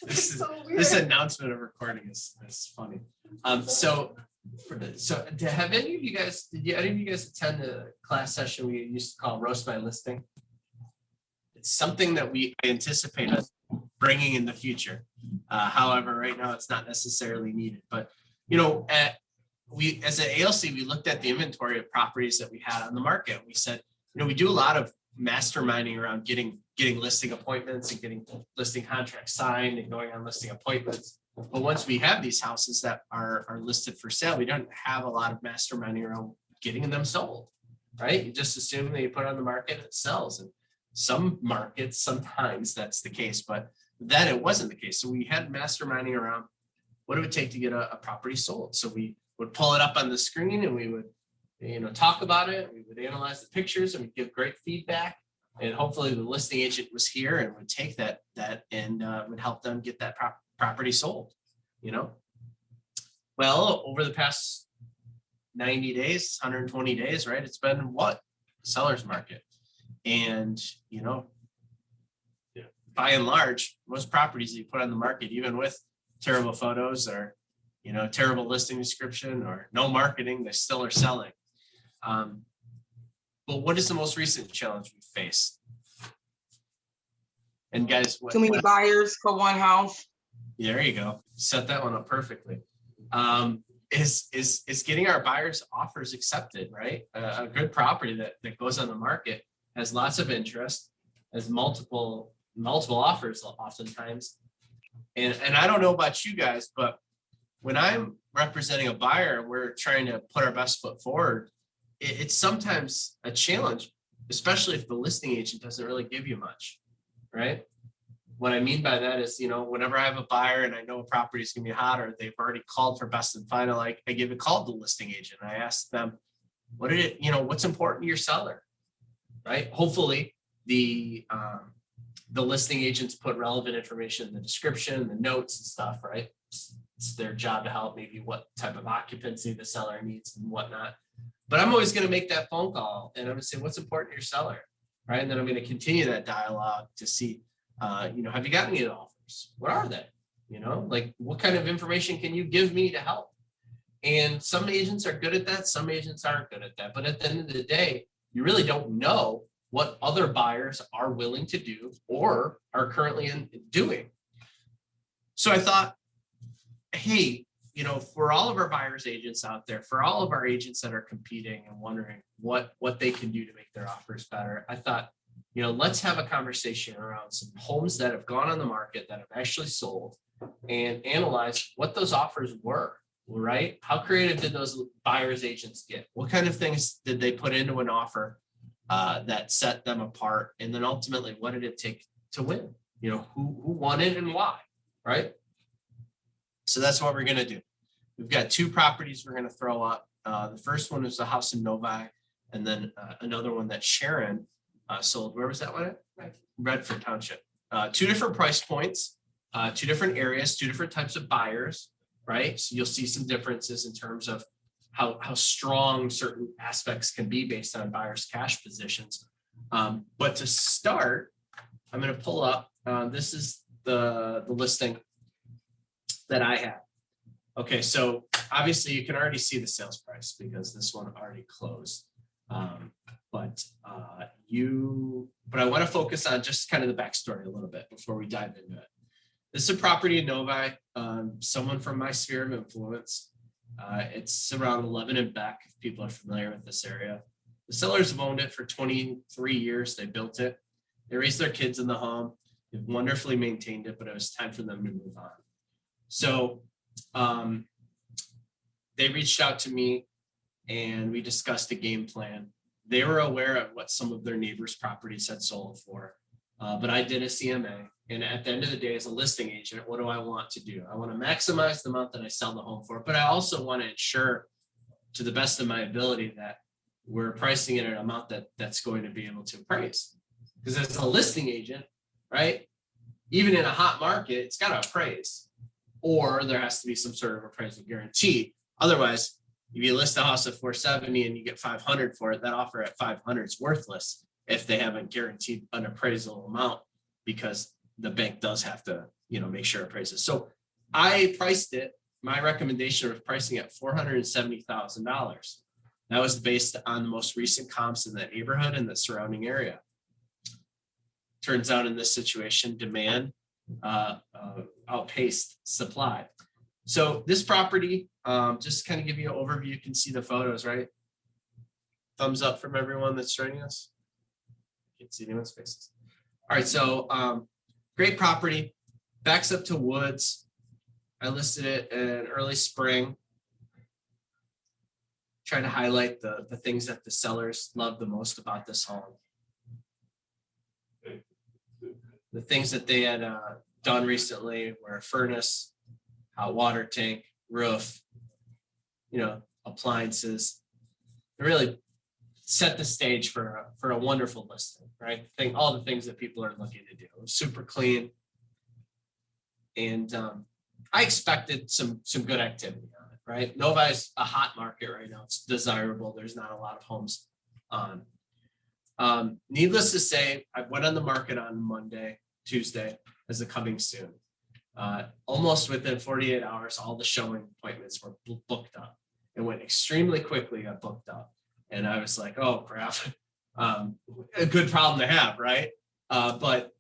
This announcement of recording is funny. So have any of you guys, any of you guys attend the class session we used to call Roast My Listing? It's something that I anticipate us bringing in the future. However, right now it's not necessarily needed. But as an ALC, we looked at the inventory of properties that we had on the market. We said, we do a lot of masterminding around getting listing appointments and getting listing contracts signed and going on listing appointments. But once we have these houses that are listed for sale, we don't have a lot of masterminding around getting them sold, right? You just assume that you put it on the market, it sells. And some markets, sometimes that's the case, but then it wasn't the case. So we had masterminding around what it would take to get a property sold. So we would pull it up on the screen and we would, talk about it. We would analyze the pictures and we'd give great feedback. And hopefully the listing agent was here and would take that and would help them get that property sold, Well, over the past 90 days, 120 days, right? It's been what? Seller's market. And, by and large, most properties that you put on the market, even with terrible photos or, terrible listing description or no marketing, they still are selling. But what is the most recent challenge we faced? And guys, too many buyers for one house. There you go. Set that one up perfectly. Is getting our buyers' offers accepted, right? A good property that goes on the market has lots of interest, has multiple offers oftentimes. And I don't know about you guys, but when I'm representing a buyer, we're trying to put our best foot forward. It's sometimes a challenge, especially if the listing agent doesn't really give you much, right? What I mean by that is, whenever I have a buyer and I know a property is going to be hot or they've already called for best and final, I give a call to the listing agent. I ask them, what's important to your seller, right? Hopefully the listing agents put relevant information in the description, the notes and stuff, right? It's their job to help maybe what type of occupancy the seller needs and whatnot. But I'm always going to make that phone call and I'm going to say, what's important to your seller, right? And then I'm going to continue that dialogue to see, have you gotten any offers? What are they? What kind of information can you give me to help? And some agents are good at that. Some agents aren't good at that. But at the end of the day, you really don't know what other buyers are willing to do or are currently doing. So I thought, hey, for all of our buyers agents out there, for all of our agents that are competing and wondering what they can do to make their offers better, I thought, let's have a conversation around some homes that have gone on the market that have actually sold and analyze what those offers were, right? How creative did those buyers agents get? What kind of things did they put into an offer that set them apart? And then ultimately, what did it take to win? Who won it and why, right? So that's what we're going to do. We've got two properties we're going to throw up. The first one is a house in Novi, and then another one that Sharon sold. Where was that one at? Redford Township. Two different price points, two different areas, two different types of buyers, right? So you'll see some differences in terms of how strong certain aspects can be based on buyers' cash positions. But to start, I'm going to pull up, this is the listing that I have. Okay, so obviously you can already see the sales price because this one already closed. But I want to focus on just kind of the backstory a little bit before we dive into it. This is a property in Novi, someone from my sphere of influence. It's around 11 and Beck, if people are familiar with this area. The sellers have owned it for 23 years. They built it. They raised their kids in the home. They've wonderfully maintained it, but it was time for them to move on. So they reached out to me and we discussed a game plan. They were aware of what some of their neighbors' properties had sold for, but I did a CMA. And at the end of the day, as a listing agent, what do I want to do? I want to maximize the amount that I sell the home for, but I also want to ensure to the best of my ability that we're pricing it at an amount that's going to be able to appraise. Because as a listing agent, right, even in a hot market, it's got to appraise. Or there has to be some sort of appraisal guarantee. Otherwise, if you list a house at 470 and you get 500 for it, that offer at 500 is worthless if they haven't guaranteed an appraisal amount because the bank does have to, make sure it prices. So I priced it. My recommendation was pricing at $470,000. That was based on the most recent comps in the neighborhood and the surrounding area. Turns out in this situation, demand outpaced supply. So this property, just kind of give you an overview. You can see the photos, right? Thumbs up from everyone that's joining us. You can see anyone's faces. All right, so great property, backs up to woods. I listed it in early spring. Trying to highlight the things that the sellers love the most about this home. The things that they had done recently were a furnace, hot water tank, roof, appliances. They really set the stage for a wonderful listing, right? All the things that people are looking to do. It was super clean. And I expected some good activity on it, right? Novi's a hot market right now. It's desirable. There's not a lot of homes on. Needless to say, I went on the market on Tuesday as a coming soon. Almost within 48 hours, all the showing appointments were booked up. It went extremely quickly, got booked up. And I was like, oh crap, a good problem to have, right? But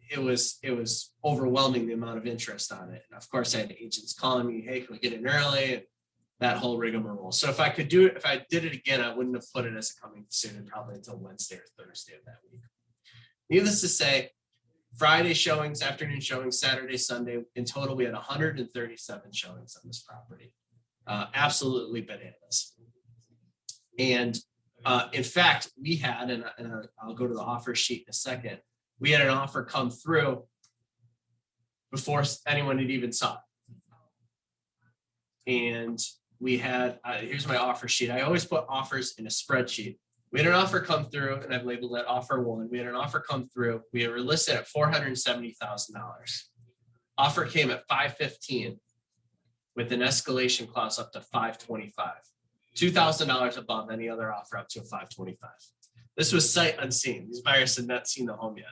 it was overwhelming the amount of interest on it. And of course I had agents calling me, hey, can we get in early? And that whole rigmarole. So if I did it again, I wouldn't have put it as a coming soon, probably until Wednesday or Thursday of that week. Needless to say, Friday showings, afternoon showings, Saturday, Sunday, in total, we had 137 showings on this property. Absolutely bananas. And in fact, we had, and I'll go to the offer sheet in a second, we had an offer come through before anyone had even saw it. And we had, here's my offer sheet. I always put offers in a spreadsheet. We had an offer come through, and I've labeled that offer 1. We had an offer come through. We were listed at $470,000. Offer came at $515 with an escalation clause up to $525. $2,000 above any other offer up to a $525. This was sight unseen. These buyers had not seen the home yet,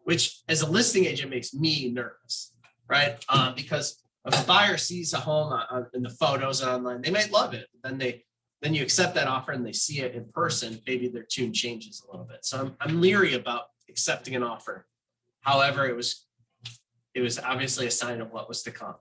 which as a listing agent makes me nervous, right? Because if a buyer sees a home in the photos and online, they might love it. Then you accept that offer and they see it in person, maybe their tune changes a little bit. So I'm leery about accepting an offer. However, it was obviously a sign of what was to come.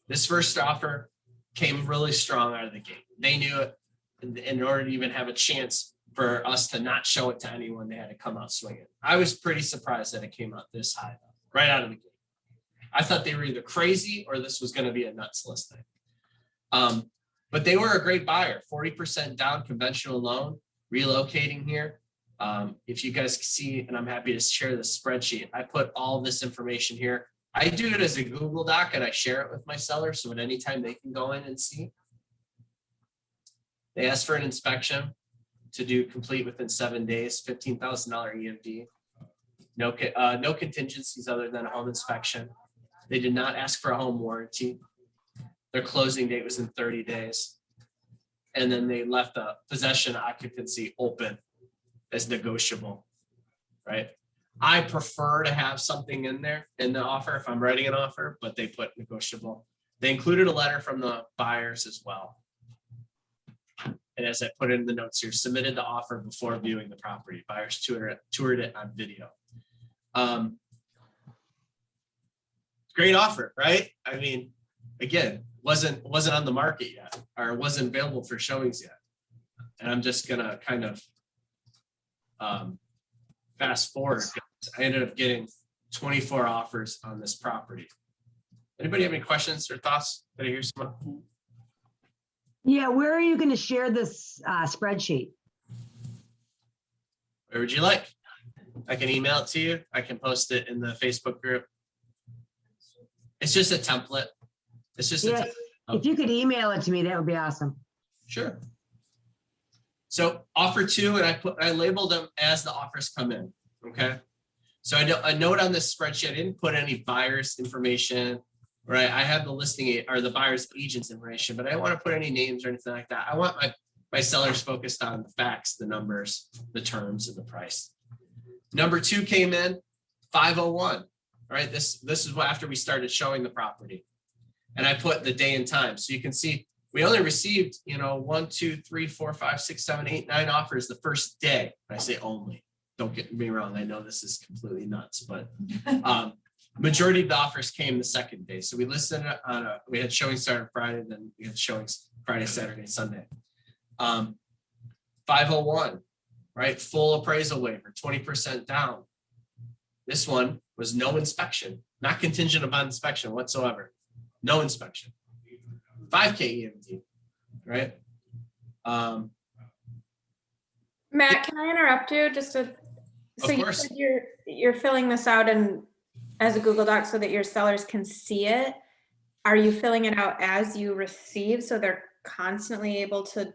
This first offer came really strong out of the gate. They knew it. In order to even have a chance for us to not show it to anyone, they had to come out swinging. I was pretty surprised that it came out this high, right out of the gate. I thought they were either crazy or this was going to be a nuts listing. But they were a great buyer, 40% down, conventional loan, relocating here. If you guys see, and I'm happy to share the spreadsheet, I put all this information here. I do it as a Google Doc and I share it with my sellers. So at any time they can go in and see. They asked for an inspection to do complete within 7 days, $15,000 EMD. No contingencies other than a home inspection. They did not ask for a home warranty. Their closing date was in 30 days. And then they left the possession occupancy open as negotiable, right? I prefer to have something in there in the offer if I'm writing an offer, but they put negotiable. They included a letter from the buyers as well. And as I put in the notes here, submitted the offer before viewing the property. Buyers toured it on video. Great offer, right? I mean, again, wasn't on the market yet, or wasn't available for showings yet. And I'm just gonna kind of fast forward. I ended up getting 24 offers on this property. Anybody have any questions or thoughts? Did I hear someone? Yeah, where are you going to share this spreadsheet? Where would you like? I can email it to you. I can post it in the Facebook group. It's just a template. It's just Yes, if you could email it to me, that would be awesome. Sure. So offer 2, and I labeled them as the offers come in. Okay. So I note on this spreadsheet, I didn't put any buyers information, right? I have the listing or the buyer's agent's information, but I don't want to put any names or anything like that. I want my sellers focused on the facts, the numbers, the terms, and the price. Number 2 came in, 5:01, right? This is after we started showing the property. And I put the day and time. So you can see we only received, 1, 2, 3, 4, 5, 6, 7, 8, 9 offers the first day. I say only. Don't get me wrong. I know this is completely nuts, but majority of the offers came the second day. So we listed it we had showing started Friday, then we had showings Friday, Saturday, Sunday. 5:01, right? Full appraisal waiver, 20% down. This one was no inspection, not contingent upon inspection whatsoever. No inspection. 5K EMD, right? Matt, can I interrupt you just to, so Of you course. said you're filling this out and as a Google Doc so that your sellers can see it. Are you filling it out as you receive so they're constantly able to,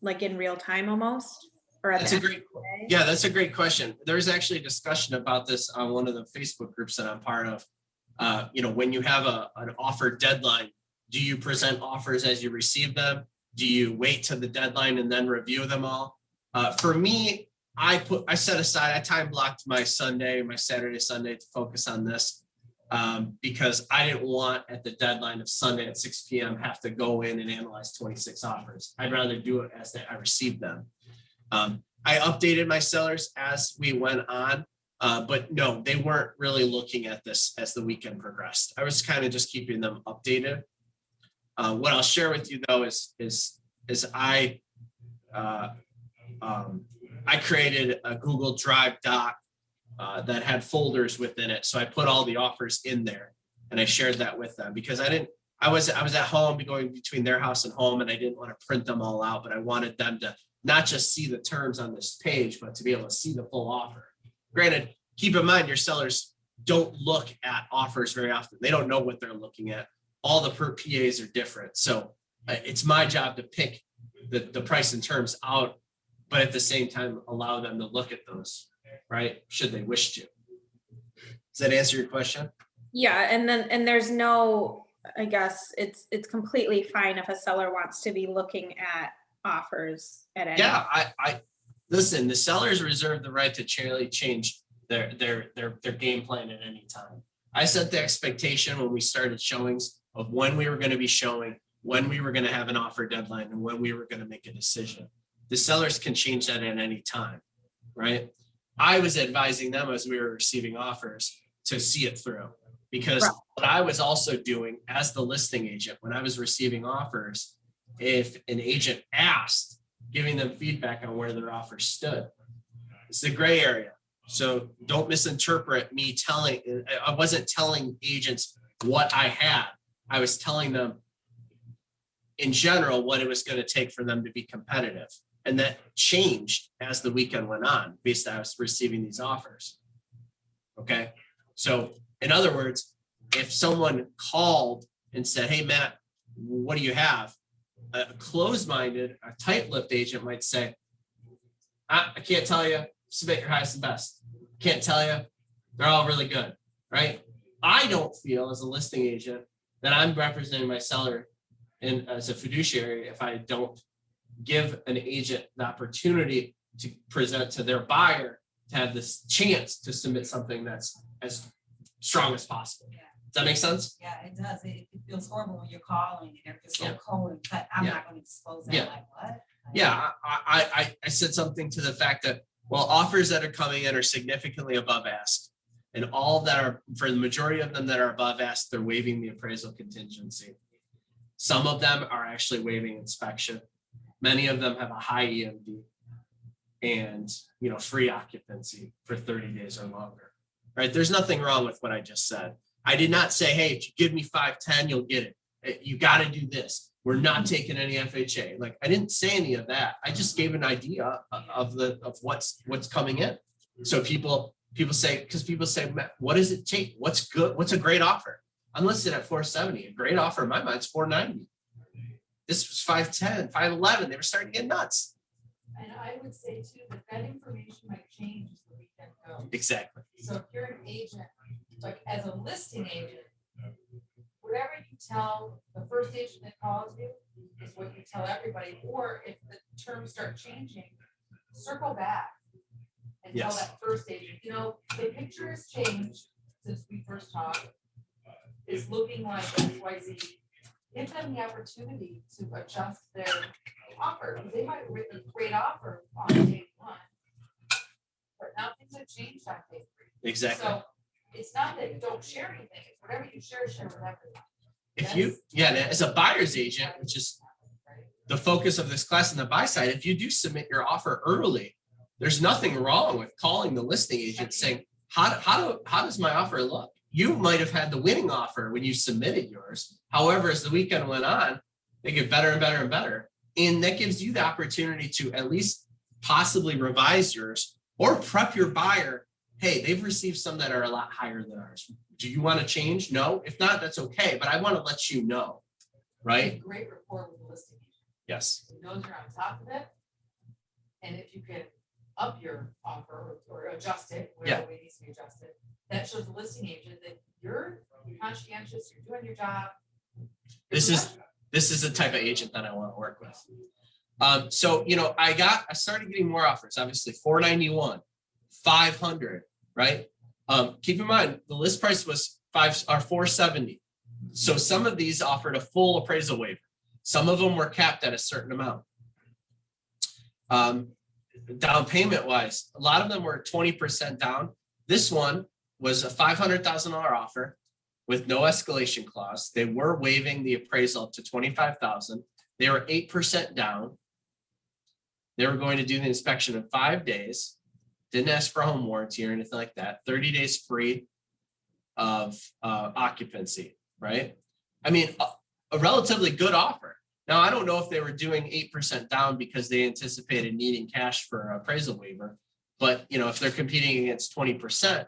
like in real time almost? Or at That's the a end of great, the day? yeah, that's a great question. There's actually a discussion about this on one of the Facebook groups that I'm part of. When you have an offer deadline, do you present offers as you receive them? Do you wait till the deadline and then review them all? For me, I set aside, I time blocked my Saturday, Sunday to focus on this because I didn't want at the deadline of Sunday at 6 p.m. have to go in and analyze 26 offers. I'd rather do it as I received them. I updated my sellers as we went on, but no, they weren't really looking at this as the weekend progressed. I was kind of just keeping them updated. What I'll share with you though is I created a Google Drive doc that had folders within it. So I put all the offers in there and I shared that with them because I was at home going between their house and home and I didn't want to print them all out, but I wanted them to not just see the terms on this page, but to be able to see the full offer. Granted, keep in mind your sellers don't look at offers very often. They don't know what they're looking at. All the PAs are different. So it's my job to pick the price and terms out, but at the same time, allow them to look at those, right? Should they wish to. Does that answer your question? Yeah, and there's no, I guess it's completely fine if a seller wants to be looking at offers at any. Yeah, I listen, the sellers reserve the right to change their game plan at any time. I set the expectation when we started showings of when we were going to be showing, when we were going to have an offer deadline, and when we were going to make a decision. The sellers can change that at any time, right? I was advising them as we were receiving offers to see it through because what I was also doing as the listing agent, when I was receiving offers, if an agent asked, giving them feedback on where their offer stood. It's the gray area. So don't misinterpret me I wasn't telling agents what I had. I was telling them in general what it was going to take for them to be competitive. And that changed as the weekend went on based on I was receiving these offers. Okay. So in other words, if someone called and said, hey, Matt, what do you have? A closed-minded, a tight-lipped agent might say, I can't tell you, submit your highest and best. Can't tell you, they're all really good, right? I don't feel as a listing agent that I'm representing my seller as a fiduciary if I don't give an agent the opportunity to present to their buyer to have this chance to submit something that's as strong as possible. Yeah. Does that make sense? Yeah, it does. It feels horrible when you're calling and everything's so Yeah. cold and cut. I'm Yeah. not going to disclose that. Yeah. Like what? Yeah, I said something to the fact that, well, offers that are coming in are significantly above ask. And all that are, for the majority of them that are above ask, they're waiving the appraisal contingency. Some of them are actually waiving inspection. Many of them have a high EMD and, free occupancy for 30 days or longer, right? There's nothing wrong with what I just said. I did not say, hey, if you give me 510, you'll get it. You got to do this. We're not taking any FHA. Like I didn't say any of that. I just gave an idea of what's coming in. So people say, what does it take? What's good? What's a great offer? I'm listed at 470. A great offer in my mind is 490. This was 510, 511. They were starting to get nuts. And I would say too, that information might change as the weekend goes. Exactly. So if you're an agent, like as a listing agent, whatever you tell the first agent that calls you is what you tell everybody. Or if the terms start changing, circle back and and tell Yes. that first agent, you know, the picture has changed since we first talked. It's looking like XYZ. Give them the opportunity to adjust their offer, because they might have written a great offer on day one. But now things have changed on day three. Exactly. So it's not that you don't share anything, it's whatever you share with everyone. If you, yeah, and as a buyer's agent, which is the focus of this class on the buy side, if you do submit your offer early, there's nothing wrong with calling the listing agent saying, how does my offer look? You might have had the winning offer when you submitted yours. However, as the weekend went on, they get better and better and better. And that gives you the opportunity to at least possibly revise yours or prep your buyer. Hey, they've received some that are a lot higher than ours. Do you want to change? No. If not, that's okay. But I want to let you know, right? Great rapport with the listing agent. Yes. Who knows you're on top of it. And if you can up your offer or adjust it, whatever way it needs to be adjusted, that shows the listing agent that you're conscientious, you're doing your job. This is the type of agent that I want to work with. So, you know, I started getting more offers, obviously 491, 500, right? Keep in mind, the list price was 470. So some of these offered a full appraisal waiver. Some of them were capped at a certain amount. Down payment wise, a lot of them were 20% down. This one was a $500,000 offer with no escalation clause. They were waiving the appraisal to $25,000. They were 8% down. They were going to do the inspection in 5 days. Didn't ask for a home warranty or anything like that. 30 days free of occupancy, right? I mean, a relatively good offer. Now, I don't know if they were doing 8% down because they anticipated needing cash for an appraisal waiver, but you know, if they're competing against 20%,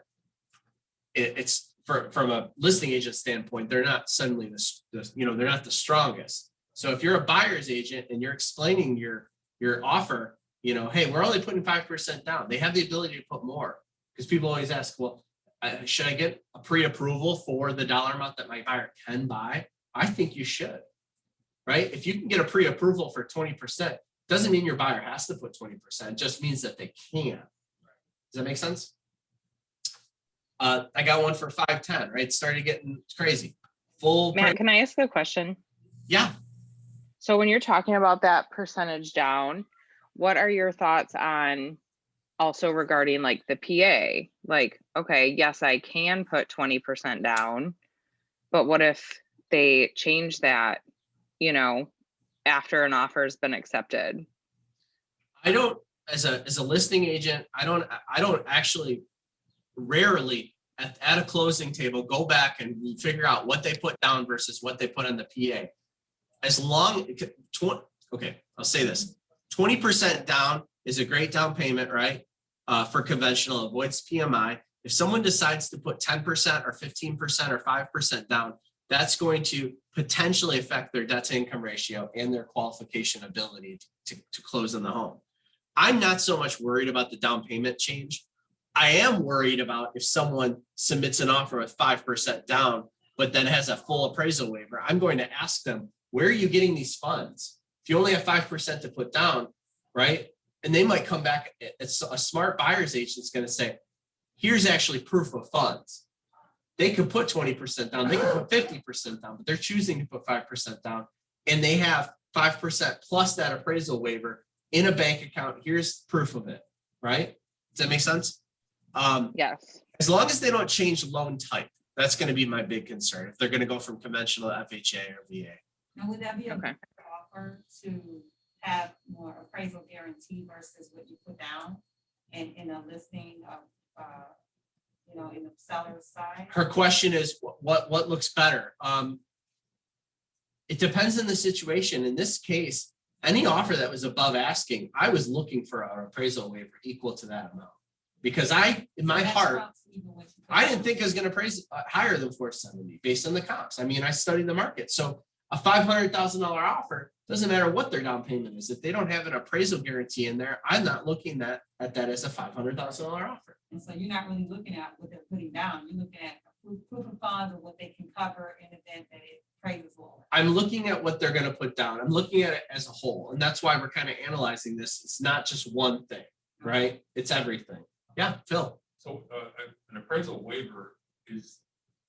it's from a listing agent standpoint, they're not suddenly they're not the strongest. So if you're a buyer's agent and you're explaining your offer, you know, hey, we're only putting 5% down. They have the ability to put more, because people always ask, well, should I get a pre-approval for the dollar amount that my buyer can buy? I think you should. Right? If you can get a pre-approval for 20%, doesn't mean your buyer has to put 20%, it just means that they can. Does that make sense? I got one for 510, right? Started getting crazy. Full Matt, price. can I ask a question? Yeah. So when you're talking about that percentage down, what are your thoughts on also regarding like the PA? Like, okay, yes, I can put 20% down, but what if they change that, you know, after an offer has been accepted? I don't, as a listing agent, I don't actually rarely at a closing table go back and figure out what they put down versus what they put on the PA. As long, okay, I'll say this, 20% down is a great down payment, right? For conventional, avoids PMI. If someone decides to put 10% or 15% or 5% down, that's going to potentially affect their debt to income ratio and their qualification ability to close on the home. I'm not so much worried about the down payment change. I am worried about if someone submits an offer with 5% down, but then has a full appraisal waiver. I'm going to ask them, where are you getting these funds? If you only have 5% to put down, right? And they might come back, it's a smart buyer's agent is going to say, here's actually proof of funds. They could put 20% down, they could put 50% down, but they're choosing to put 5% down, and they have 5% plus that appraisal waiver in a bank account. Here's proof of it, right? Does that make sense? Yes. As long as they don't change loan type, that's going to be my big concern. If they're going to go from conventional to FHA or VA. Now, would that be a Okay. better offer to have more appraisal guarantee versus what you put down in a listing of, you know, in the seller's side? Her question is, what looks better? It depends on the situation. In this case, any offer that was above asking, I was looking for an appraisal waiver equal to that amount. Because in my So that heart, trumps even what you put I didn't down. think I was going to appraise higher than 470 based on the comps. I mean, I studied the market. So a $500,000 offer, doesn't matter what their down payment is. If they don't have an appraisal guarantee in there, I'm not looking at that as a $500,000 offer. And so you're not really looking at what they're putting down. You're looking at proof of funds or what they can cover in the event that it appraises lower. I'm looking at what they're going to put down. I'm looking at it as a whole. And that's why we're kind of analyzing this. It's not just one thing, right? It's everything. Yeah, Phil. So, an appraisal waiver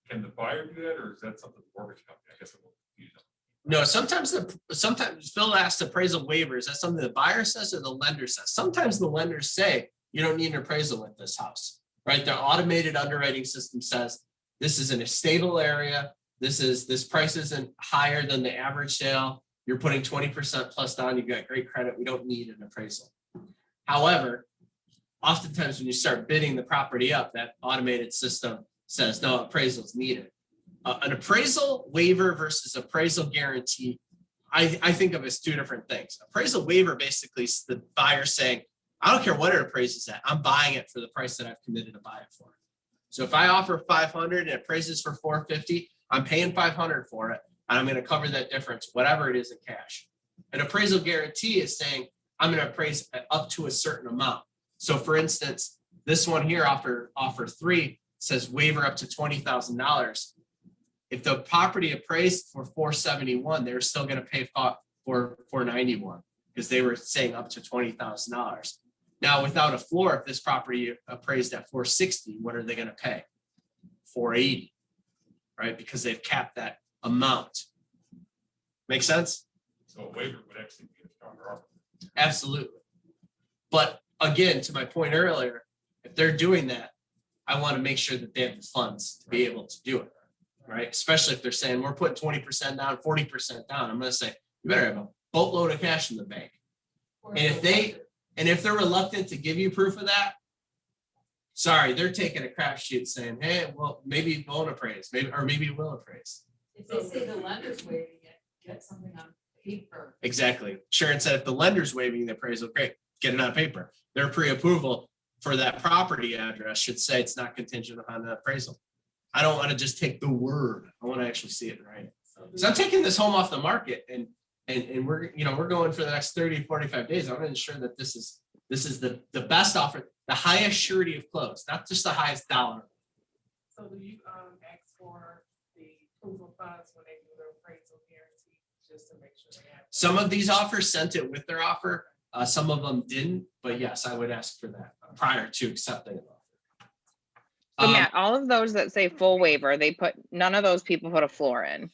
can the buyer do that, or is that something the mortgage company, I guess I'm confused. No, sometimes Phil asked appraisal waivers. That's something the buyer says or the lender says. Sometimes the lenders say, you don't need an appraisal with this house, right? The automated underwriting system says, this is in a stable area. This price isn't higher than the average sale. You're putting 20% plus down. You've got great credit. We don't need an appraisal. However, oftentimes when you start bidding the property up, that automated system says, no, appraisal is needed. An appraisal waiver versus appraisal guarantee, I think of as two different things. Appraisal waiver basically is the buyer saying, I don't care what it appraises at, I'm buying it for the price that I've committed to buy it for. So if I offer 500 and it appraises for 450, I'm paying 500 for it, and I'm going to cover that difference, whatever it is in cash. An appraisal guarantee is saying, I'm going to appraise up to a certain amount. So for instance, this one here, offer 3, says waiver up to $20,000. If the property appraised for 471, they're still going to pay for 491 because they were saying up to $20,000. Now, without a floor, if this property appraised at 460, what are they going to pay? 480, right? Because they've capped that amount. Make sense? So a waiver would actually be a stronger offer. Absolutely. But again, to my point earlier, if they're doing that, I want to make sure that they have the funds to be able to do it, right? Especially if they're saying we're putting 20% down, 40% down. I'm going to say, you better have a boatload of cash in the bank. And if they're reluctant to give you proof of that, sorry, they're taking a crapshoot saying, hey, well, maybe you won't appraise, maybe you will appraise. If they say the lender's waiving it, get something on paper. Exactly. Sharon said if the lender's waiving the appraisal, great, get it on paper. Their pre-approval for that property address should say it's not contingent upon the appraisal. I don't want to just take the word. I want to actually see it right. So I'm taking this home off the market and we're going for the next 30, 45 days. I want to ensure that this is the best offer, the highest surety of close, not just the highest dollar. So do you ask for the approval funds when they do their appraisal guarantee, just to make sure they have? Some of these offers sent it with their offer. Some of them didn't, but yes, I would ask for that prior to accepting an offer. So Matt, all of those that say full waiver, none of those people put a floor in.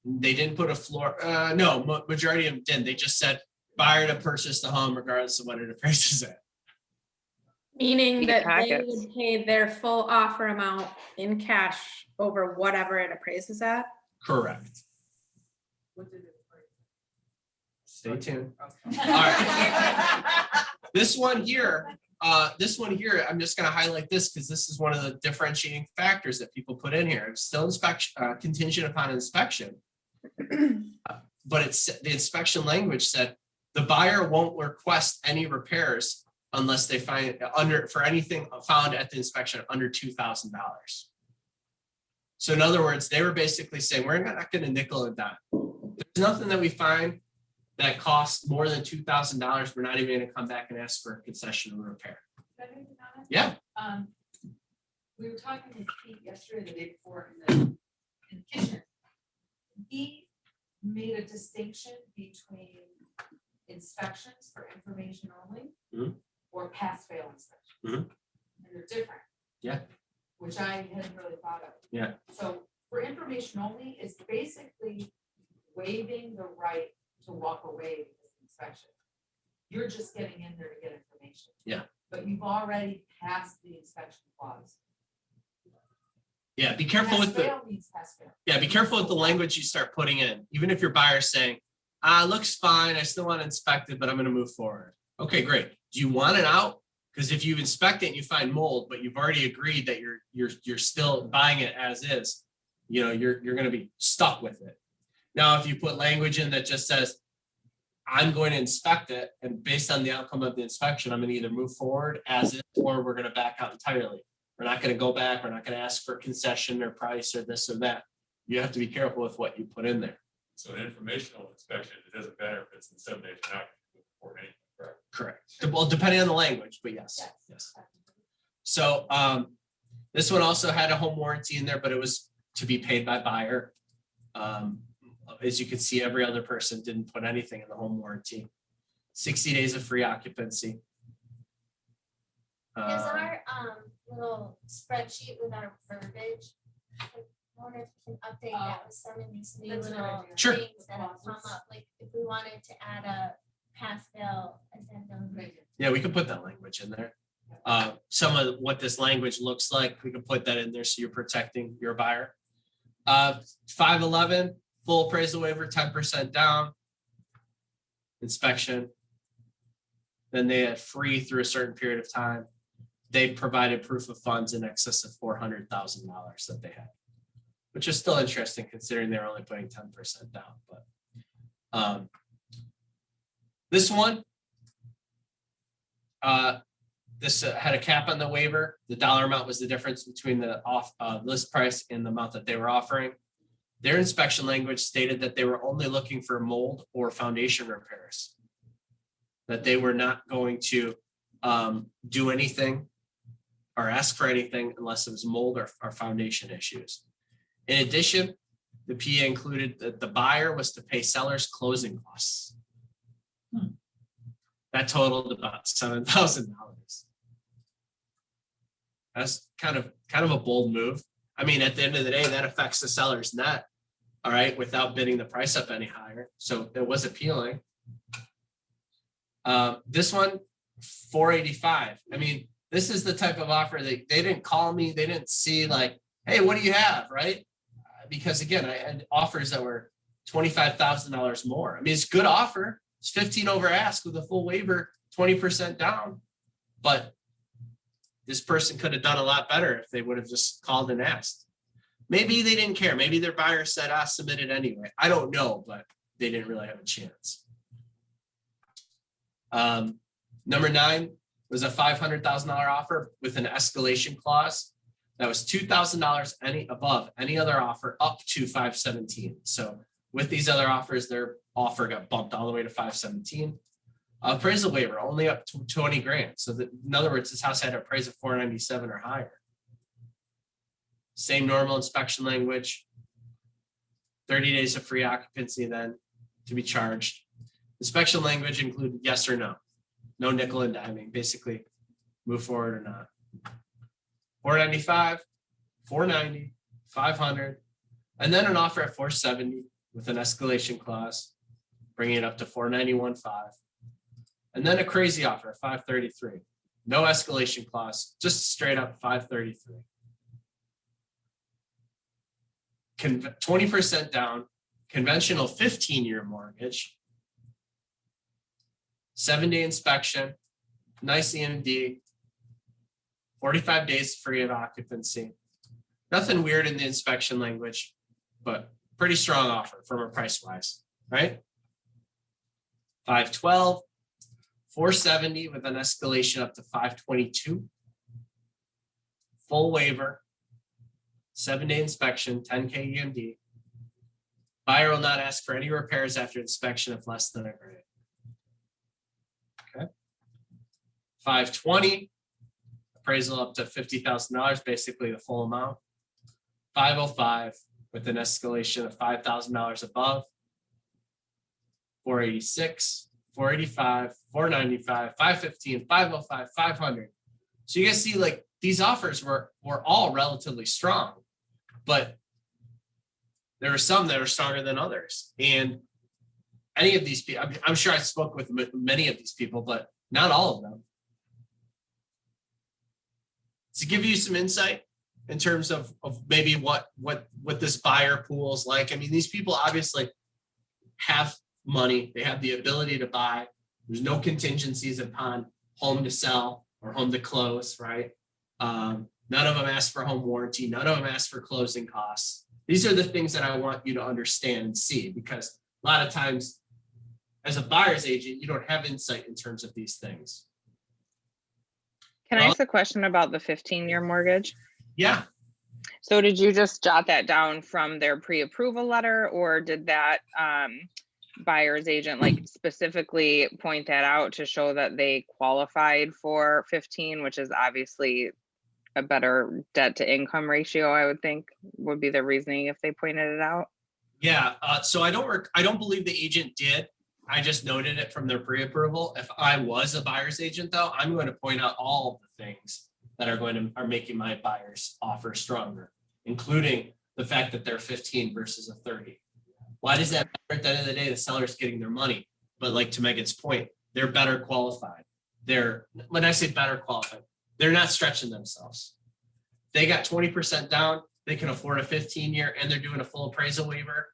They didn't put a floor. No, majority of them didn't. They just said buyer to purchase the home regardless of what it appraises at. Meaning Big that they packets. would pay their full offer amount in cash over whatever it appraises at. Correct. What did it appraise? Stay tuned. Okay. All right. This one here, I'm just going to highlight this because this is one of the differentiating factors that people put in here. It's still inspection, contingent upon inspection. But the inspection language said the buyer won't request any repairs unless they find for anything found at the inspection under $2,000. So in other words, they were basically saying, we're not going to nickel and dime. There's nothing that we find that costs more than $2,000. We're not even going to come back and ask for a concession or repair. Can I make a comment? Yeah. We were talking with Pete yesterday, the day before, in the kitchen. He made a distinction between inspections for information only Mhm. or pass-fail inspections. Mhm. And they're different. Yeah. Which I hadn't really thought of. Yeah. So for information only, it's basically waiving the right to walk away with this inspection. You're just getting in there to get information. Yeah. But you've already passed the inspection clause. Yeah, be careful with the Pass-fail means pass-fail. be careful with the language you start putting in. Even if your buyer's saying, looks fine, I still want to inspect it, but I'm going to move forward. Okay, great. Do you want it out? Because if you inspect it and you find mold, but you've already agreed that you're still buying it as is, you're going to be stuck with it. Now, if you put language in that just says, I'm going to inspect it, and based on the outcome of the inspection, I'm going to either move forward as is, or we're going to back out entirely. We're not going to go back. We're not going to ask for concession or price or this or that. You have to be careful with what you put in there. So an informational inspection, it doesn't matter if it's in 7 days or not. Or anything, correct? Correct. Well, depending on the language, but yes. Yes. So this one also had a home warranty in there, but it was to be paid by buyer. As you can see, every other person didn't put anything in the home warranty. 60 days of free occupancy. Is our little spreadsheet with our verbiage, I wonder if we can update that with some of these new That's a good little idea. Sure. things that have come up, like if we wanted to add a pass-fail addendum. Yeah, we can put that language in there. Some of what this language looks like, we can put that in there so you're protecting your buyer. 511, full appraisal waiver, 10% down. Inspection. Then they had free through a certain period of time. They provided proof of funds in excess of $400,000 that they had, which is still interesting considering they're only putting 10% down. But this one, this had a cap on the waiver. The dollar amount was the difference between the list price and the amount that they were offering. Their inspection language stated that they were only looking for mold or foundation repairs, that they were not going to do anything or ask for anything unless it was mold or foundation issues. In addition, the PA included that the buyer was to pay seller's closing costs. That totaled about $7,000. That's kind of a bold move. I mean, at the end of the day, that affects the seller's net, all right, without bidding the price up any higher. So it was appealing. This one, 485. I mean, this is the type of offer that they didn't call me. They didn't see like, hey, what do you have, right? Because again, I had offers that were $25,000 more. I mean, it's a good offer. It's 15 over ask with a full waiver, 20% down. But this person could have done a lot better if they would have just called and asked. Maybe they didn't care. Maybe their buyer said, submit it anyway. I don't know, but they didn't really have a chance. Number 9 was a $500,000 offer with an escalation clause that was $2,000 above any other offer up to 517. So with these other offers, their offer got bumped all the way to 517. Appraisal waiver only up to 20 grand. So that, in other words, this house had an appraisal 497 or higher. Same normal inspection language. 30 days of free occupancy then to be charged. Inspection language included yes or no. No nickel and diming, basically move forward or not. 495, 490, 500, and then an offer at 470 with an escalation clause, bringing it up to 491.5. And then a crazy offer at 533. No escalation clause, just straight up 533. 20% down, conventional 15-year mortgage, 7-day inspection, nice EMD, 45 days free of occupancy. Nothing weird in the inspection language, but pretty strong offer from a price wise, right? 512, 470 with an escalation up to 522. Full waiver, 7-day inspection, 10K EMD. Buyer will not ask for any repairs after inspection of less than a grade. Okay. 520, appraisal up to $50,000, basically the full amount. 505 with an escalation of $5,000 above. 486, 485, 495, 515, 505, 500. So you guys see, like, these offers were all relatively strong, but there were some that are stronger than others. And any of these people, I'm sure I spoke with many of these people, but not all of them. To give you some insight in terms of maybe what this buyer pool is like. I mean, these people obviously have money. They have the ability to buy. There's no contingencies upon home to sell or home to close, right? None of them ask for home warranty. None of them ask for closing costs. These are the things that I want you to understand and see, because a lot of times as a buyer's agent, you don't have insight in terms of these things. Can I ask a question about the 15-year mortgage? Yeah. So did you just jot that down from their pre-approval letter, or did that buyer's agent like specifically point that out to show that they qualified for 15, which is obviously a better debt to income ratio, I would think would be the reasoning if they pointed it out? Yeah. So I don't believe the agent did. I just noted it from their pre-approval. If I was a buyer's agent though, I'm going to point out all of the things that are making my buyer's offer stronger, including the fact that they're 15 versus a 30. Why does that matter? At the end of the day, the seller's getting their money. But like to Megan's point, they're better qualified. When I say better qualified, they're not stretching themselves. They got 20% down, they can afford a 15-year, and they're doing a full appraisal waiver.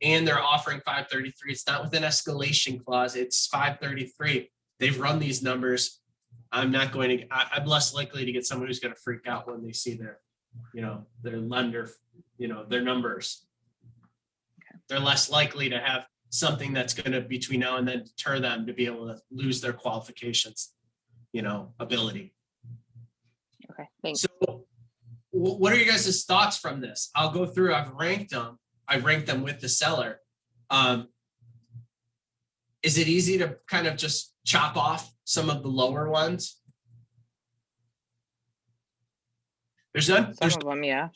And they're offering 533. It's not with an escalation clause, it's 533. They've run these numbers. I'm less likely to get someone who's going to freak out when they see their lender, their numbers. They're less likely to have something that's going to between now and then deter them to be able to lose their qualifications, ability. Okay, thanks. So what are you guys' thoughts from this? I'll go through, I've ranked them. I ranked them with the seller. Is it easy to kind of just chop off some of the lower ones? There's Some of them, yeah.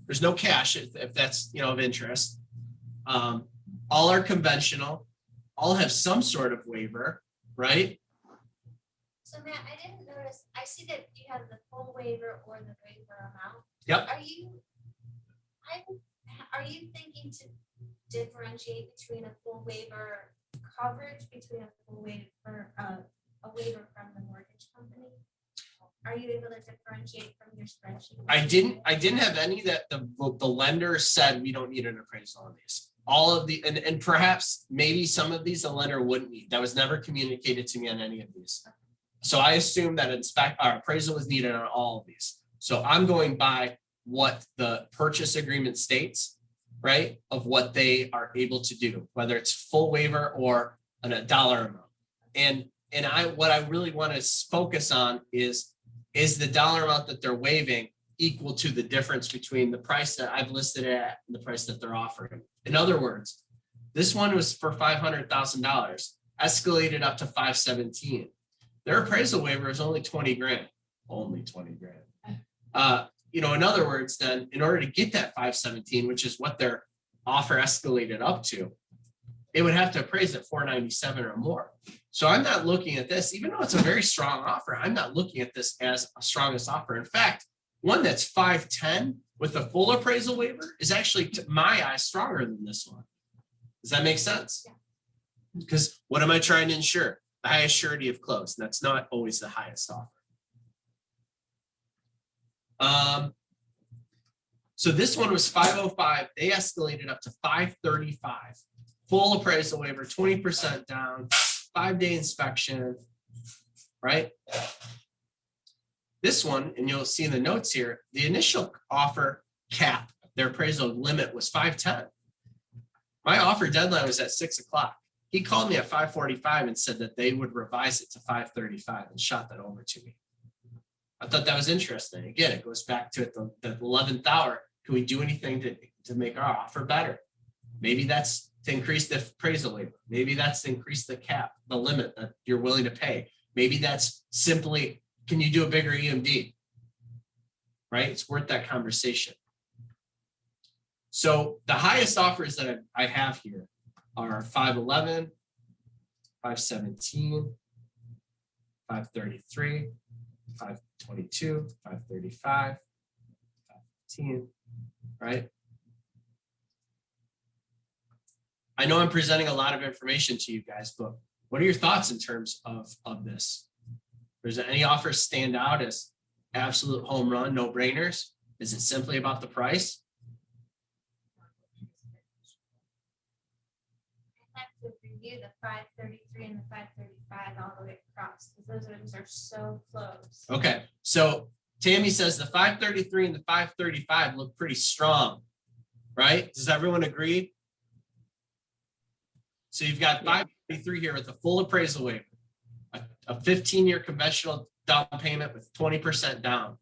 There's no cash if that's of interest. All are conventional, all have some sort of waiver, right? So Matt, I didn't notice, I see that you have the full waiver or the waiver amount. Yep. Are you thinking to differentiate between a full waiver coverage, between a full waiver, a waiver from the mortgage company? Are you able to differentiate from your spreadsheet? I didn't have any that the lender said we don't need an appraisal on these. All of the, and perhaps maybe some of these the lender wouldn't need. That was never communicated to me on any of these. So I assume that appraisal was needed on all of these. So I'm going by what the purchase agreement states, right? Of what they are able to do, whether it's full waiver or a dollar amount. And what I really want to focus on is the dollar amount that they're waiving equal to the difference between the price that I've listed it at and the price that they're offering. In other words, this one was for $500,000, escalated up to 517. Their appraisal waiver is only 20 grand, only 20 grand. In other words, then in order to get that 517, which is what their offer escalated up to, it would have to appraise at 497 or more. So I'm not looking at this, even though it's a very strong offer, I'm not looking at this as a strongest offer. In fact, one that's 510 with a full appraisal waiver is actually, to my eyes, stronger than this one. Does that make sense? Because what am I trying to ensure? The highest surety of close. And that's not always the highest offer. So this one was 505. They escalated up to 535. Full appraisal waiver, 20% down, 5-day inspection, right? This one, and you'll see in the notes here, the initial offer cap, their appraisal limit was 510. My offer deadline was at 6 o'clock. He called me at 5:45 and said that they would revise it to 535 and shot that over to me. I thought that was interesting. Again, it goes back to the 11th hour. Can we do anything to make our offer better? Maybe that's to increase the appraisal waiver. Maybe that's to increase the cap, the limit that you're willing to pay. Maybe that's simply, can you do a bigger EMD? Right? It's worth that conversation. So the highest offers that I have here are 511, 517, 533, 522, 535, 515, right? I know I'm presenting a lot of information to you guys, but what are your thoughts in terms of this? Does any offers stand out as absolute home run, no brainers? Is it simply about the price? I have to review the 533 and the 535 all the way across because those are so close. Okay, so Tammy says the 533 and the 535 look pretty strong, right? Does everyone agree? So you've got 533 here with a full appraisal waiver, a 15-year conventional down payment with 20% down,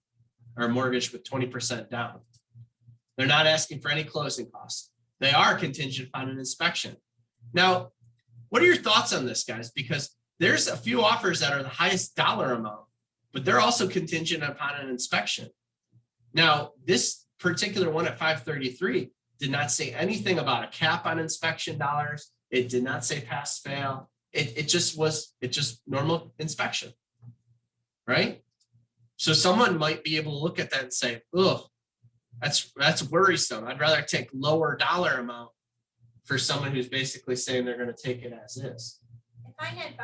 or a mortgage with 20% down. They're not asking for any closing costs. They are contingent upon an inspection. Now, what are your thoughts on this, guys? Because there's a few offers that are the highest dollar amount, but they're also contingent upon an inspection. Now, this particular one at 533 did not say anything about a cap on inspection dollars, It did not say pass, fail. It just normal inspection. Right? So someone might be able to look at that and say, oh, that's worrisome. I'd rather take lower dollar amount for someone who's basically saying they're going to take it as is. If I had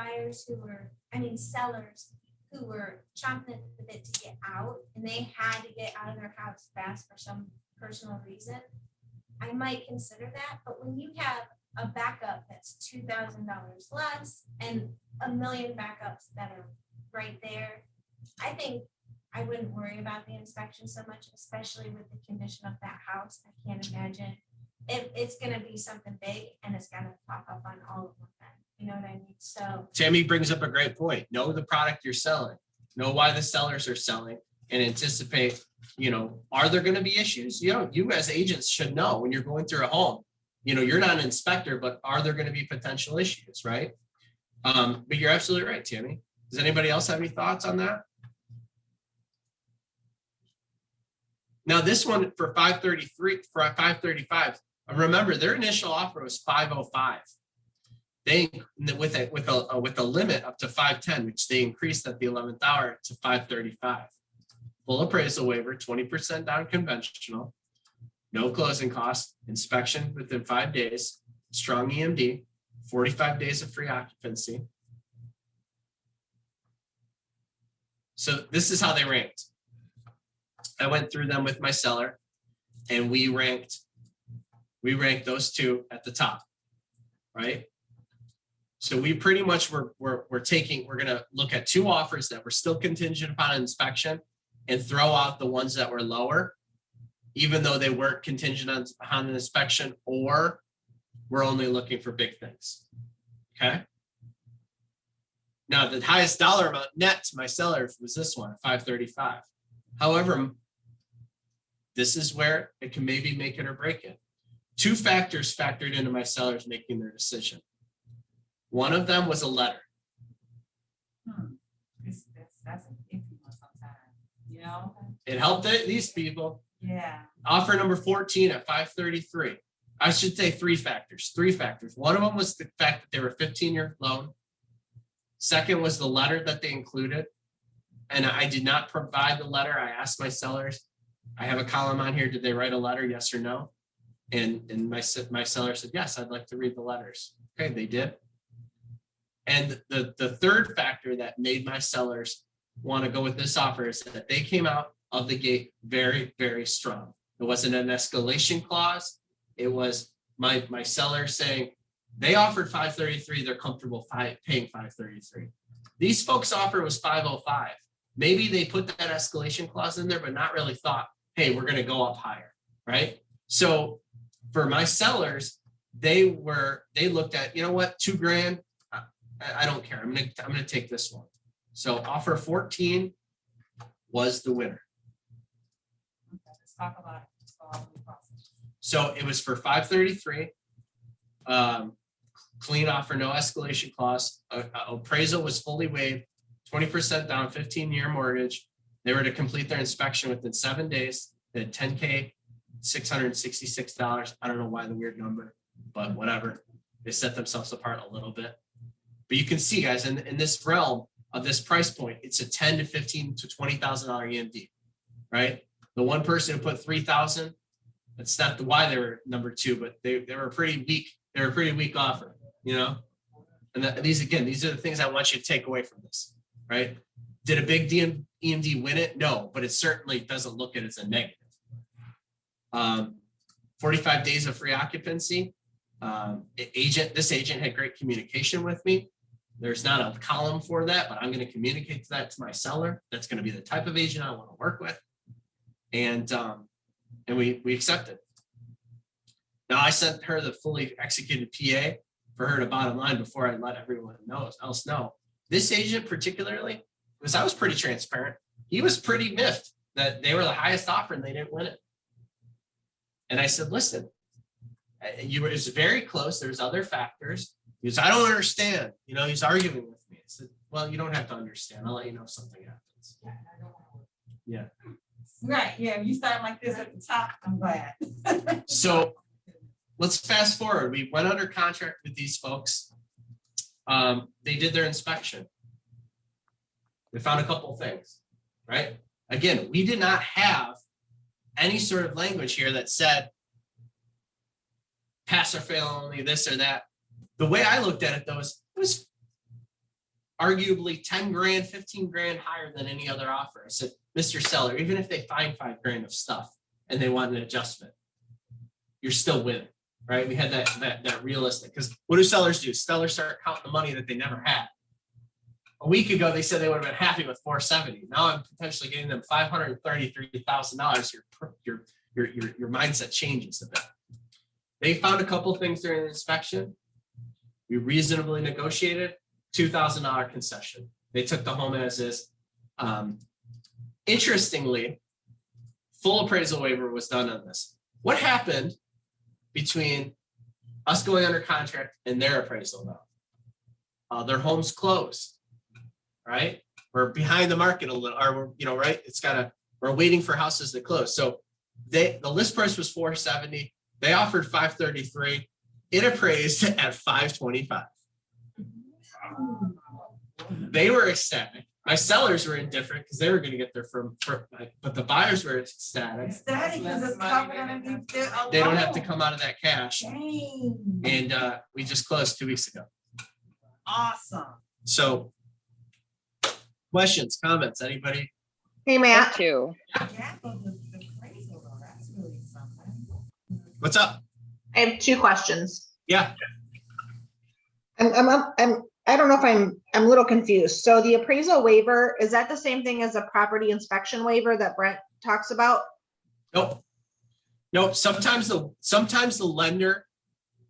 sellers who were chomping at the bit to get out, and they had to get out of their house fast for some personal reason, I might consider that. But when you have a backup that's $2,000 less and a million backups that are right there, I think I wouldn't worry about the inspection so much, especially with the condition of that house. I can't imagine if it's gonna be something big and it's gonna pop up on all of them then. You know what I mean? So Tammy brings up a great point. Know the product you're selling. Know why the sellers are selling and anticipate, are there going to be issues? You as agents should know when you're going through a home, you're not an inspector, but are there going to be potential issues, right? But you're absolutely right, Tammy. Does anybody else have any thoughts on that? Now this one for 535, remember their initial offer was 505. They with a limit up to 510, which they increased at the 11th hour to 535. Full appraisal waiver, 20% down conventional, no closing costs, inspection within 5 days, strong EMD, 45 days of free occupancy. So this is how they ranked. I went through them with my seller, and we ranked those two at the top, right? So we pretty much we're going to look at 2 offers that were still contingent upon inspection and throw out the ones that were lower, even though they weren't contingent on an inspection, or we're only looking for big things. Okay. Now the highest dollar amount net to my sellers was this one, 535. However, this is where it can maybe make it or break it. 2 factors factored into my sellers making their decision. One of them was a letter. That's an iffy one sometimes, It helped these people. Yeah. Offer number 14 at 533. I should say 3 factors. 3 factors. One of them was the fact that they were 15-year loan. Second was the letter that they included. And I did not provide the letter. I asked my sellers. I have a column on here. Did they write a letter? Yes or no? And my seller said, yes, I'd like to read the letters. Okay, they did. And the third factor that made my sellers want to go with this offer is that they came out of the gate very, very strong. It wasn't an escalation clause. It was my seller saying they offered 533. They're comfortable paying 533. These folks' offer was 505. Maybe they put that escalation clause in there, but not really thought, hey, we're going to go up higher, right? So for my sellers, they looked at, $2,000. I don't care. I'm gonna take this one. So offer 14 was the winner. Let's talk about it. Let's go over the process. So it was for 533. Clean offer, no escalation clause. Appraisal was fully waived, 20% down, 15-year mortgage. They were to complete their inspection within 7 days. They had $10K, $666. I don't know why the weird number, but whatever. They set themselves apart a little bit. But you can see, guys, in this realm of this price point, it's a $10,000 to $15,000 to $20,000 EMD, right? The one person who put 3,000, that's not why they were number 2, but they were pretty weak. They were a pretty weak offer, And these are the things I want you to take away from this, right? Did a big EMD win it? No, but it certainly doesn't look at it as a negative. 45 days of free occupancy. This agent had great communication with me. There's not a column for that, but I'm going to communicate that to my seller. That's going to be the type of agent I want to work with. And we accepted. Now I sent her the fully executed PA for her to bottom line before I let everyone else know. This agent particularly, because I was pretty transparent, he was pretty miffed that they were the highest offer and they didn't win it. And I said, listen, it was very close. There's other factors. He goes, I don't understand. He's arguing with me. I said, well, you don't have to understand. I'll let you know if something happens. Yeah. Right, yeah, you start like this at the top, I'm glad. So let's fast forward. We went under contract with these folks. They did their inspection. They found a couple of things, right? Again, we did not have any sort of language here that said pass or fail only, this or that. The way I looked at it though is it was arguably 10 grand, 15 grand higher than any other offer. I said, Mr. Seller, even if they find 5 grand of stuff and they want an adjustment, you're still winning, right? We had that realistic, because what do sellers do? Sellers start counting the money that they never had. A week ago, they said they would have been happy with 470. Now I'm potentially getting them $533,000. Your mindset changes a bit. They found a couple things during the inspection. We reasonably negotiated $2,000 concession. They took the home as is. Interestingly, full appraisal waiver was done on this. What happened between us going under contract and their appraisal now? Their home's closed, right? We're behind the market a little, or we're, right? We're waiting for houses to close. So the list price was 470. They offered 533. It appraised at 525. They were ecstatic. My sellers were indifferent because they were going to get their but the buyers were ecstatic. Ecstatic because it's covered underneath their. They don't have to come out of that cash. Dang. And we just closed 2 weeks ago. Awesome. So questions, comments, anybody? Hey, Matt. Too. Yeah, but the appraisal though, that's really something. What's up? I have 2 questions. Yeah. I don't know if I'm a little confused. So the appraisal waiver, is that the same thing as a property inspection waiver that Brent talks about? Nope. Sometimes the lender,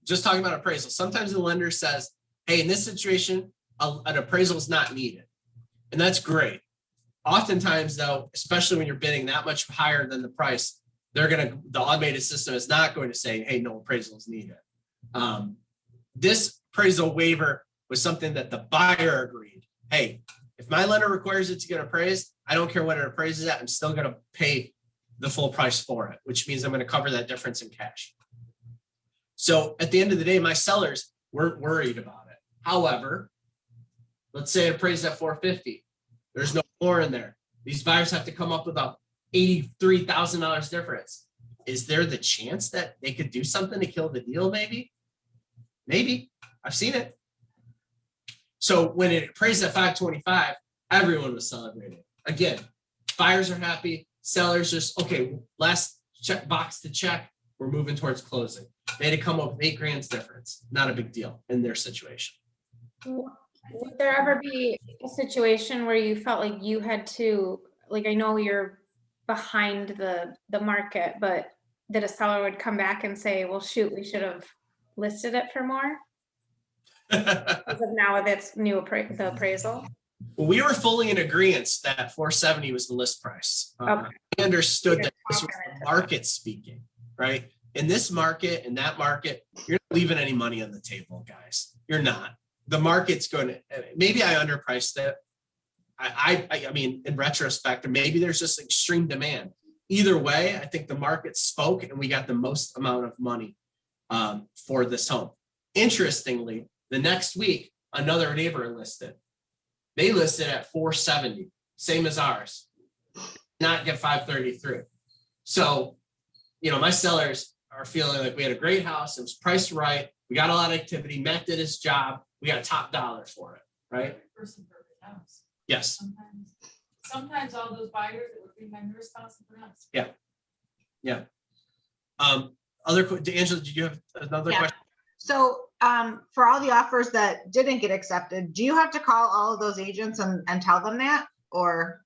just talking about appraisal, sometimes the lender says, hey, in this situation, an appraisal is not needed. And that's great. Oftentimes though, especially when you're bidding that much higher than the price, the automated system is not going to say, hey, no appraisal is needed. This appraisal waiver was something that the buyer agreed. Hey, if my lender requires it to get appraised, I don't care what it appraises at, I'm still going to pay the full price for it, which means I'm going to cover that difference in cash. So at the end of the day, my sellers weren't worried about it. However, let's say it appraised at 450. There's no more in there. These buyers have to come up with a $83,000 difference. Is there the chance that they could do something to kill the deal? Maybe. I've seen it. So when it appraised at 525, everyone was celebrating. Again, buyers are happy, sellers just, okay, last check box to check, we're moving towards closing. They had to come up with 8 grand's difference. Not a big deal in their situation. Would there ever be a situation where you felt like you had to, like, I know you're behind the market, but that a seller would come back and say, well, shoot, we should have listed it for more? As of now with its new the appraisal? Well, we were fully in agreement that 470 was the list price. Okay. We understood that this was the market speaking, right? In this market, in that market, you're not leaving any money on the table, guys. You're not. The market's going to, maybe I underpriced it. I mean, in retrospect, maybe there's just extreme demand. Either way, I think the market spoke and we got the most amount of money for this home. Interestingly, the next week, another neighbor listed. They listed at 470, same as ours, not get 533. So, my sellers are feeling like we had a great house. It was priced right. We got a lot of activity. Matt did his job. We got top dollar for it, right? Person per house. Yes. Sometimes all those buyers that would be my responsible for us. Yeah. Angela, did you have another question? So for all the offers that didn't get accepted, do you have to call all of those agents and tell them that, or?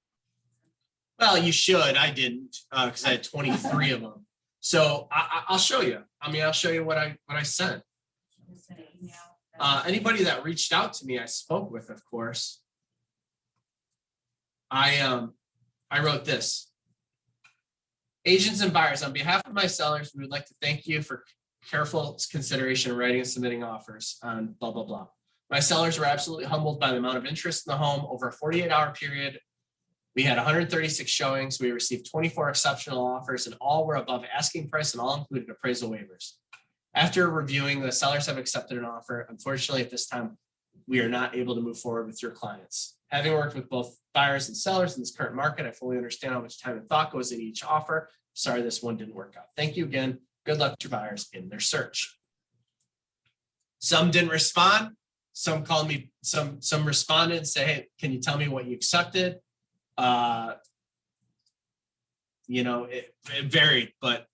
Well, you should. I didn't because I had 23 of them. So I'll show you. I'll show you what I sent. Anybody that reached out to me, I spoke with, of course. I wrote this. Agents and buyers, on behalf of my sellers, we would like to thank you for careful consideration in writing and submitting offers on blah, blah, blah. My sellers were absolutely humbled by the amount of interest in the home over a 48-hour period. We had 136 showings. We received 24 exceptional offers and all were above asking price and all included appraisal waivers. After reviewing, the sellers have accepted an offer. Unfortunately, at this time, we are not able to move forward with your clients. Having worked with both buyers and sellers in this current market, I fully understand how much time and thought goes in each offer. Sorry, this one didn't work out. Thank you again. Good luck to buyers in their search. Some didn't respond. Some called me, some responded and say, hey, can you tell me what you accepted? You know, it varied, but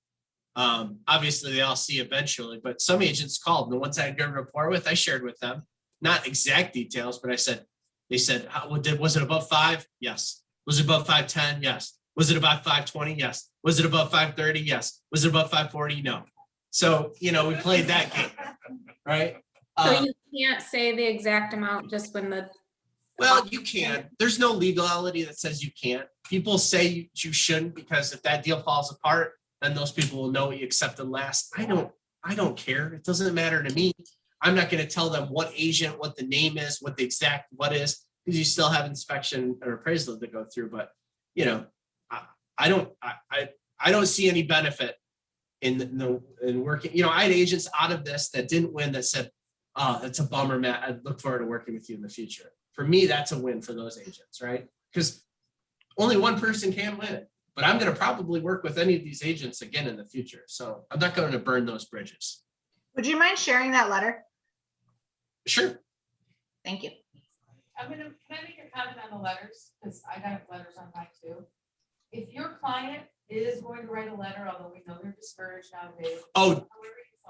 obviously they all see eventually, but some agents called. The ones I had good rapport with, I shared with them, not exact details, but I said, they said, was it above 5? Yes. Was it above 510? Yes. Was it about 520? Yes. Was it above 530? Yes. Was it above 540? No. So, you know, we played that game, right? So you can't say the exact amount just when the. Well, you can. There's no legality that says you can't. People say you shouldn't, because if that deal falls apart, then those people will know what you accepted last. I don't care. It doesn't matter to me. I'm not going to tell them what agent, what the name is, what the exact what is, because you still have inspection or appraisal to go through. But you know, I don't see any benefit in working. You know, I had agents out of this that didn't win that said, "Oh, that's a bummer, Matt. I look forward to working with you in the future." For me, that's a win for those agents, right? Because only one person can win it. But I'm going to probably work with any of these agents again in the future. So I'm not going to burn those bridges. Would you mind sharing that letter? Sure. Thank you. Can I make a comment on the letters? Because I got letters on mine too. If your client is going to write a letter, although we know they're discouraged nowadays. Oh,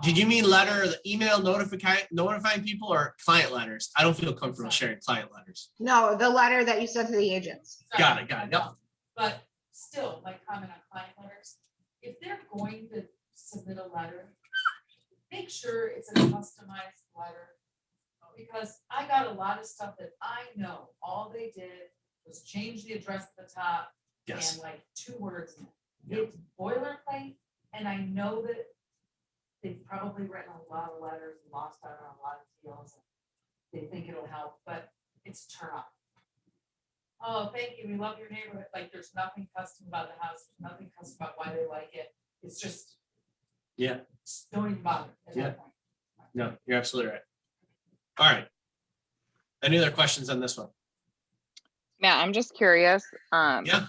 did you mean letter, the email notifying people, or client letters? I don't feel comfortable sharing client letters. No, the letter that you sent to the agents. Got it. Yep. But still, my comment on client letters, if they're going to submit a letter, make sure it's a customized letter. Because I got a lot of stuff that I know all they did was change the address at the top Yes. and like 2 words in it. It's boilerplate, and I know that they've probably written a lot of letters, lost out on a lot of deals. They think it'll help, but it's turn off. Oh, thank you. We love your neighborhood. Like, there's nothing custom about the house. There's nothing custom about why they like it. It's just, Yeah. don't even bother at Yeah. that point. No, you're absolutely right. All right. Any other questions on this one? Matt, I'm just curious, Yeah.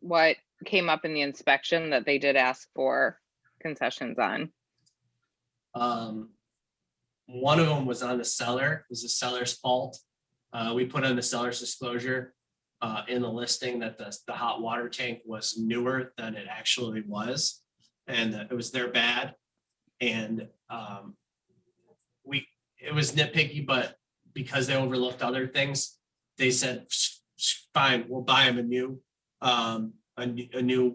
what came up in the inspection that they did ask for concessions on? One of them was on the seller. It was the seller's fault. We put on the seller's disclosure in the listing that the hot water tank was newer than it actually was, and that it was their bad. And it was nitpicky, but because they overlooked other things, they said, fine, we'll buy them a new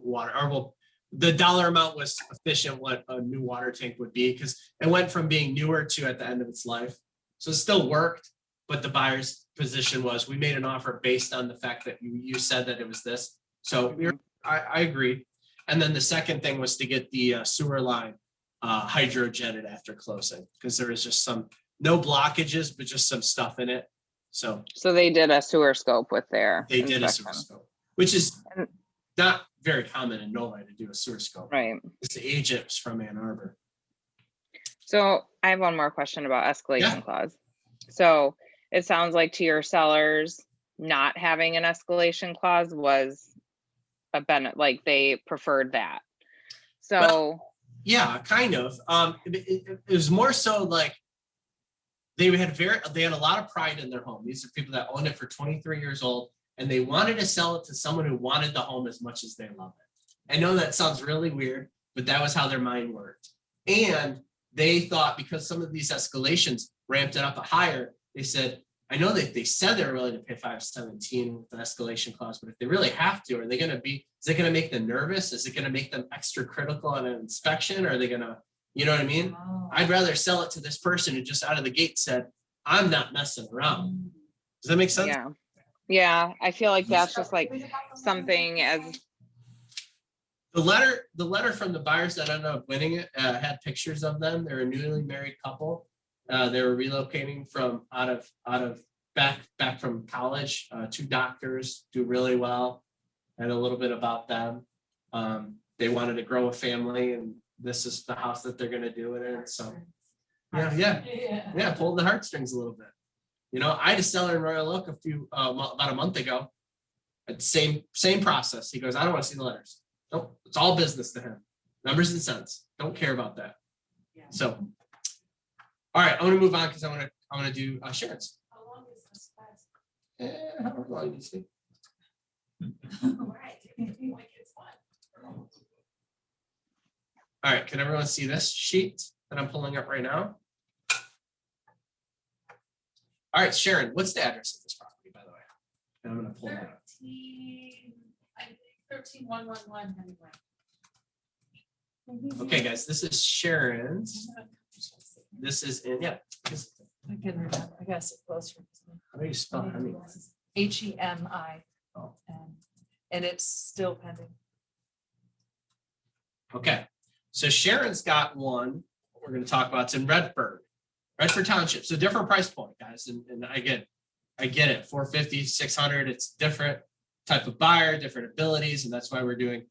water, or we'll, the dollar amount was sufficient what a new water tank would be, because it went from being newer to at the end of its life. So it still worked, but the buyer's position was, we made an offer based on the fact that you said that it was this. So I agree. And then the second thing was to get the sewer line hydrojetted after closing, because there was just no blockages, but just some stuff in it. So they did a sewer scope with their they did a inspection. sewer scope, which is not very common in Novi to do a sewer scope. Right. It's the agents from Ann Arbor. So I have one more question about escalation Yeah. clause. So it sounds like to your sellers, not having an escalation clause was a benefit, like they preferred that. So Yeah, kind of. It was more so like they had a lot of pride in their home. These are people that owned it for 23 years old, and they wanted to sell it to someone who wanted the home as much as they love it. I know that sounds really weird, but that was how their mind worked. And they thought, because some of these escalations ramped it up higher, they said, I know that they said they're willing to pay $517 with the escalation clause, but if they really have to, is it going to make them nervous? Is it going to make them extra critical on an inspection? Or are they going to, you know what I mean? Oh. I'd rather sell it to this person who just out of the gate said, I'm not messing around. Does that make sense? yeah, I feel like that's just like something as The letter from the buyers that ended up winning it had pictures of them. They're a newly married couple. They were relocating from back from college. 2 doctors, do really well, and a little bit about them. They wanted to grow a family, and this is the house that they're gonna do it in, so. Yeah, pulled the heartstrings a little bit. You know, I had a seller in Royal Oak about a month ago. Same process. He goes, I don't want to see the letters. Nope, it's all business to him. Numbers and cents. Don't care about that. Yeah. So, all right, I'm gonna move on because I want to do Sharon's. How long is this class? How long do you see? Right. Like it's fun. All right, can everyone see this sheet that I'm pulling up right now? All right, Sharon, what's the address of this property, by the way? And I'm gonna pull that up. 13111 Hemingway. Okay, guys, this is Sharon's. This is in, yeah. I can remember, I gotta sit closer. How do you spell Hemingway? HEMI. Oh. And it's still pending. Okay, so Sharon's got one, we're gonna talk about, it's in Redford Township, so different price point, guys, and I get it, 450, 600, it's different type of buyer, different abilities, and that's why we're doing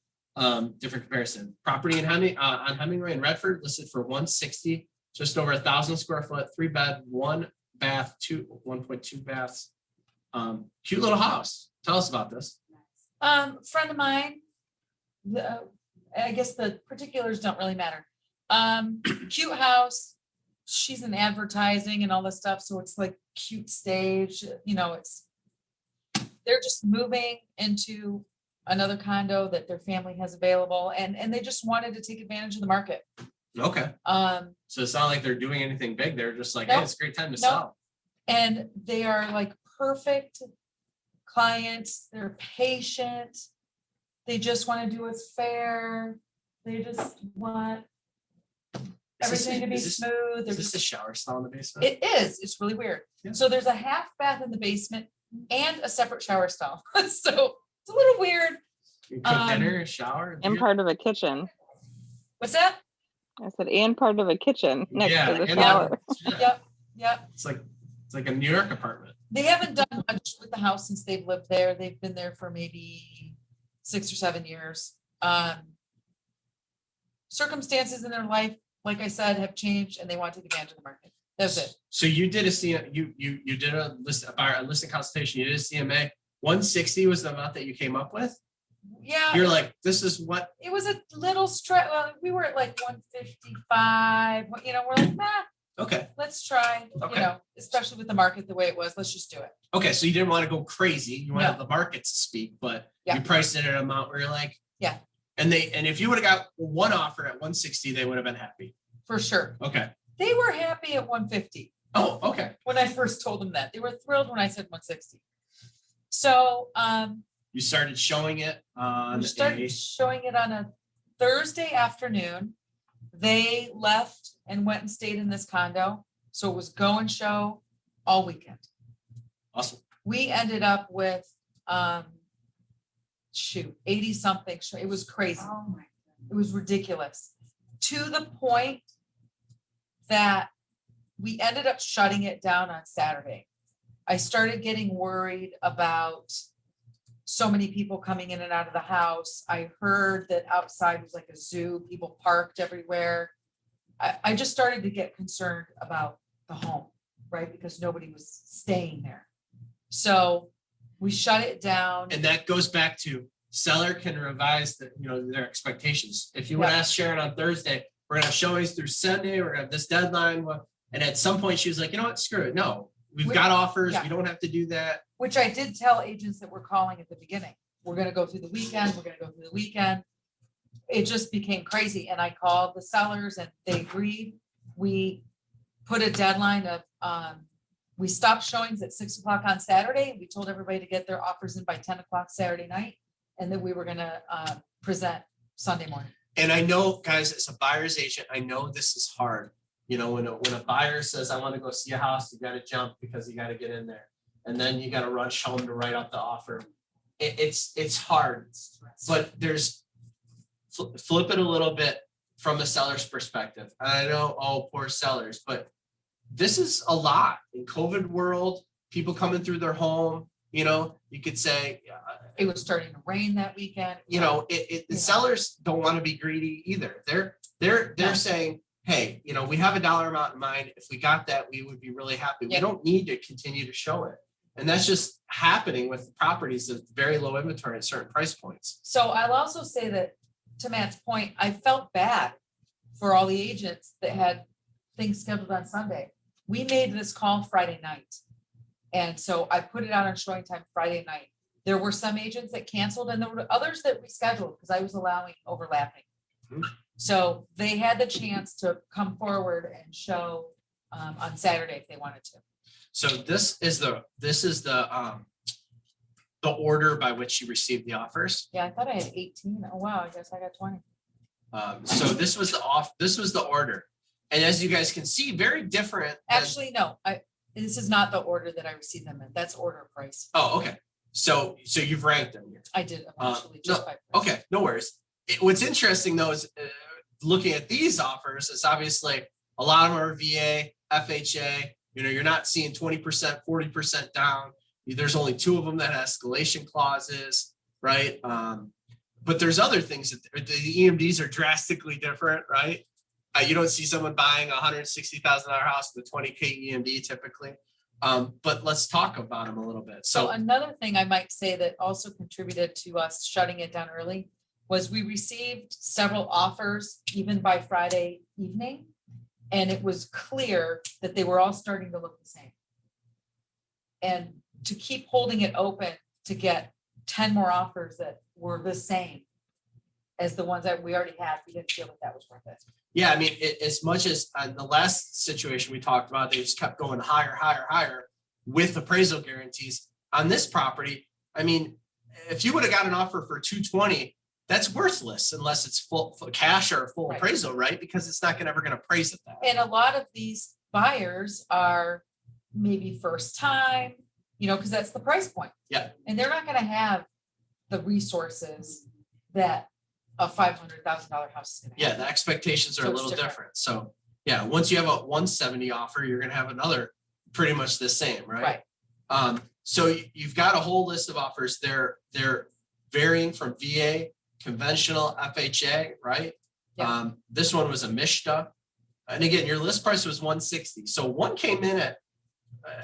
different comparison. Property in on Hemingway in Redford listed for 160, just over 1,000 square foot, 3-bed, 1 bath, 1.2 baths. Cute little house. Tell us about this. Friend of mine, I guess the particulars don't really matter. Cute house. She's in advertising and all this stuff, so it's like cute stage, you know, they're just moving into another condo that their family has available, and they just wanted to take advantage of the market. Okay. So it's not like they're doing anything big. They're just like, hey, Nope. it's a great time to Nope. sell. And they are like perfect clients. They're patient. They just want to do what's fair. They just want everything to be smooth. They're Is this just, a shower stall in the basement? it is. It's really weird. Yeah. So there's a half bath in the basement and a separate shower stall. So it's a little weird. You cook dinner, shower. And part of a kitchen. What's that? I said, and part of a kitchen next to the and shower. Yep. It's like a New York apartment. They haven't done much with the house since they've lived there. They've been there for maybe 6 or 7 years. Circumstances in their life, like I said, have changed and they want to take advantage of the market. That's it. So you did you did a listing consultation. You did a CMA. 160 was the amount that you came up with. Yeah. You're like, this is what. It was a little stretch. Well, we were at like 155. You know, we're like, nah. Okay. Let's try. Okay. You know, especially with the market the way it was. Let's just do it. Okay, so you didn't want to go crazy. You wanted No. the market to speak, but Yeah. you priced it at an amount where you're like, Yeah. And if you would have got one offer at 160, they would have been happy. For sure. Okay. They were happy at 150. Oh, okay. When I first told them that. They were thrilled when I said 160. So You started showing it on we started showing it on a Thursday afternoon. They left and went and stayed in this condo. So it was go and show all weekend. Awesome. We ended up with 80 something. It was crazy. Oh my. It was ridiculous, to the point that we ended up shutting it down on Saturday. I started getting worried about so many people coming in and out of the house. I heard that outside was like a zoo, people parked everywhere. I just started to get concerned about the home, right? Because nobody was staying there. So we shut it down. And that goes back to seller can revise their expectations. If you would ask Sharon on Thursday, we're gonna have showings through Sunday, we're gonna have this deadline. And at some point she was like, you know what, screw it. No, we've got offers. Yeah. We don't have to do that. Which I did tell agents that were calling at the beginning. We're gonna go through the weekend. We're gonna go through the weekend. It just became crazy. And I called the sellers and they agreed. We put a deadline of, we stopped showings at 6 o'clock on Saturday. We told everybody to get their offers in by 10 o'clock Saturday night. And then we were gonna present Sunday morning. And I know, guys, as a buyer's agent, I know this is hard. You know, when a buyer says, I want to go see a house, you got to jump because you got to get in there. And then you got to rush home to write up the offer. It's hard, but there's flip it a little bit from a seller's perspective. I know, oh, poor sellers, but this is a lot in COVID world, people coming through their home. you know, you could say, It was starting to rain that weekend. you know, the Yeah. sellers don't want to be greedy either. They're No. saying, hey, you know, we have a dollar amount in mind. If we got that, we would be really happy. We Yeah. don't need to continue to show it. And that's just happening with properties of very low inventory at certain price points. So I'll also say that, to Matt's point, I felt bad for all the agents that had things scheduled on Sunday. We made this call Friday night. And so I put it out on showing time Friday night. There were some agents that canceled and there were others that rescheduled because I was allowing overlapping. Mhm. So they had the chance to come forward and show on Saturday if they wanted to. So this is the order by which you received the offers. Yeah, I thought I had 18. Oh, wow, I guess I got 20. So this was the order. And as you guys can see, very different. than- Actually, no, this is not the order that I received them in. That's order price. Oh, okay. So you've ranked them here. I did eventually no, just by. price. Okay, no worries. What's interesting though is looking at these offers, is obviously a lot of them are VA, FHA. You know, you're not seeing 20%, 40% down. There's only 2 of them that have escalation clauses, right? But there's other things that the EMDs are drastically different, right? You don't see someone buying a $160,000 house with a 20K EMD typically. But let's talk about them a little bit. So So, another thing I might say that also contributed to us shutting it down early was we received several offers even by Friday evening. And it was clear that they were all starting to look the same. And to keep holding it open to get 10 more offers that were the same as the ones that we already had, we didn't feel that was worth it. yeah, I mean, as much as the last situation we talked about, they just kept going higher with appraisal guarantees on this property. I mean, if you would have got an offer for 220, that's worthless unless it's full cash or full Right. appraisal, right? Because it's not ever gonna appraise it that. And a lot of these buyers are maybe first time, you know, because that's the price point. Yeah. And they're not gonna have the resources that a $500,000 house is gonna Yeah, have. the expectations are So a it's little different. different. So, yeah, once you have a 170 offer, you're gonna have another pretty much the same, right? Right. So you've got a whole list of offers. They're varying from VA, conventional, FHA, right? Yeah. This one was a Mishta. And again, your list price was 160. So one came in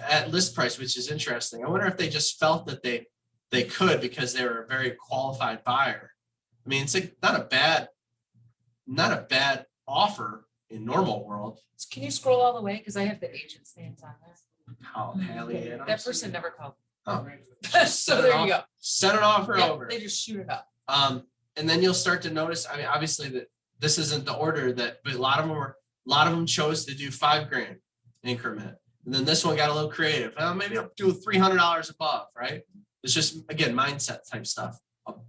at list price, which is interesting. I wonder if they just felt that they could because they were a very qualified buyer. I mean, it's like not a bad offer in normal world. Can you scroll all the way? Because I have the agent's names on there. How Hallie Adams. That person never called. Oh. So there you go. Send an offer Yeah, over. they just shoot it up. And then you'll start to notice, I mean, obviously that this isn't the order but a lot of them chose to do $5,000 increment. And then this one got a little creative. Well, maybe I'll do $300 above, right? It's just, again, mindset type stuff.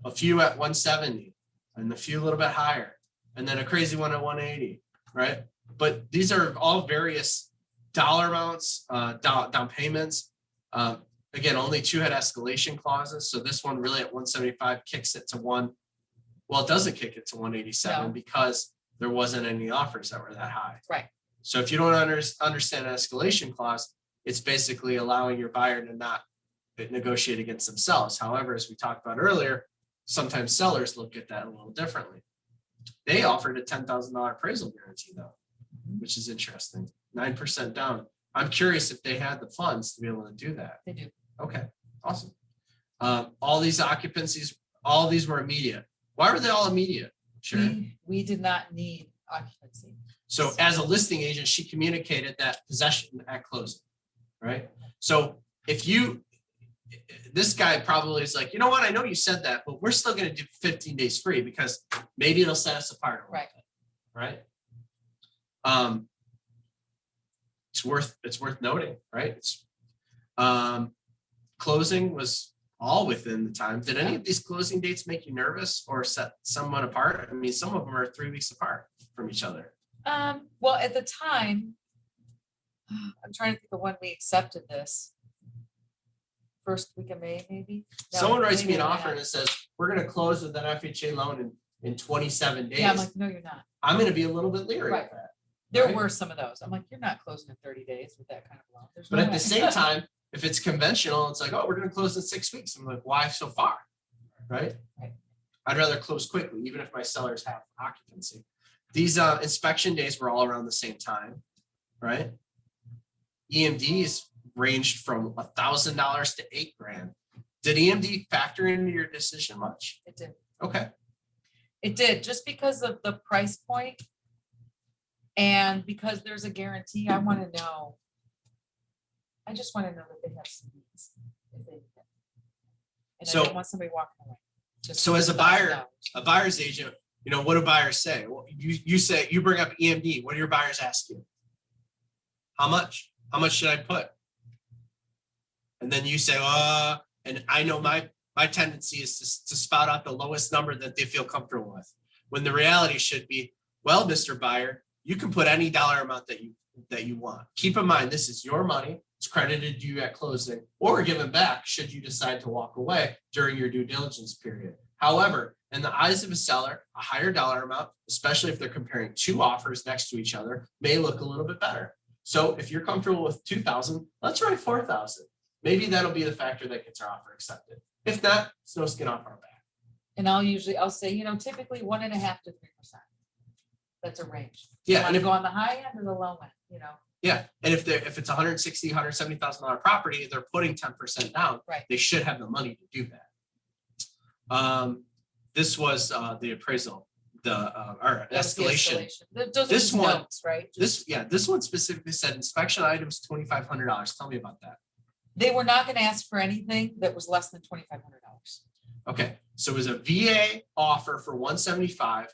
A few at 170 and a few a little bit higher. And then a crazy one at 180, right? But these are all various dollar amounts, down payments. Again, only 2 had escalation clauses. So this one really at 175 kicks it to it doesn't kick it to 187 No. because there wasn't any offers that were that high. Right. So if you don't understand an escalation clause, it's basically allowing your buyer to not negotiate against themselves. However, as we talked about earlier, sometimes sellers look at that a little differently. They offered a $10,000 appraisal guarantee though, which is interesting. 9% down. I'm curious if they had the funds to be able to do that. They do. Okay, awesome. All these occupancies, all these were immediate. Why were they all immediate? Sharon? We did not need occupancy. So as a listing agent, she communicated that possession at closing, right? So this guy probably is like, you know what, I know you said that, but we're still gonna do 15 days free because maybe it'll set us apart a little bit, right? It's worth noting, right? Closing was all within the time. Did any of these closing dates make you nervous or set someone apart? I mean, some of them are 3 weeks apart from each other. Well, at the time, I'm trying to think of when we accepted this. First week of May, maybe? No, Someone writes me maybe an not. offer and it says, we're gonna close with an FHA loan in 27 days. Yeah, I'm like, no, you're not. I'm gonna be a little bit leery Right. of that. There Right. were some of those. I'm like, you're not closing in 30 days with that kind of loan. There's But no at the way. same time, if it's conventional, it's like, oh, we're gonna close in 6 weeks. I'm like, why so far? Right? Right. I'd rather close quickly, even if my sellers have occupancy. These inspection days were all around the same time, right? EMDs ranged from $1,000 to $8,000. Did EMD factor into your decision much? It did. Okay, It did, just because of the price point. And because there's a guarantee, I want to know. I just want to know that they have some needs. if they need it. And I So- don't want somebody walking away. just So as a buyer- $1,000. a buyer's agent, what do buyers say? Well, you say, you bring up EMD, what do your buyers ask you? How much? How much should I put? And then you say, and I know my tendency is to spout out the lowest number that they feel comfortable with. When the reality should be, well, Mr. Buyer, you can put any dollar amount that you want. Keep in mind, this is your money. It's credited to you at closing or given back should you decide to walk away during your due diligence period. However, in the eyes of a seller, a higher dollar amount, especially if they're comparing two offers next to each other, may look a little bit better. So if you're comfortable with 2,000, let's write 4,000. Maybe that'll be the factor that gets our offer accepted. If not, it's no skin off our back. And I'll say, typically 1.5% to 3%. That's a range. Yeah, Want and to if, go on the high end or the low end, yeah, and if it's $160,000, $170,000 property, they're putting 10% down. Right. They should have the money to do that. This was the appraisal, or That's the escalation. Those are This just one- notes, right? This one specifically said inspection items $2,500. Tell me about that. They were not going to ask for anything that was less than $2,500. Okay, so it was a VA offer for 175,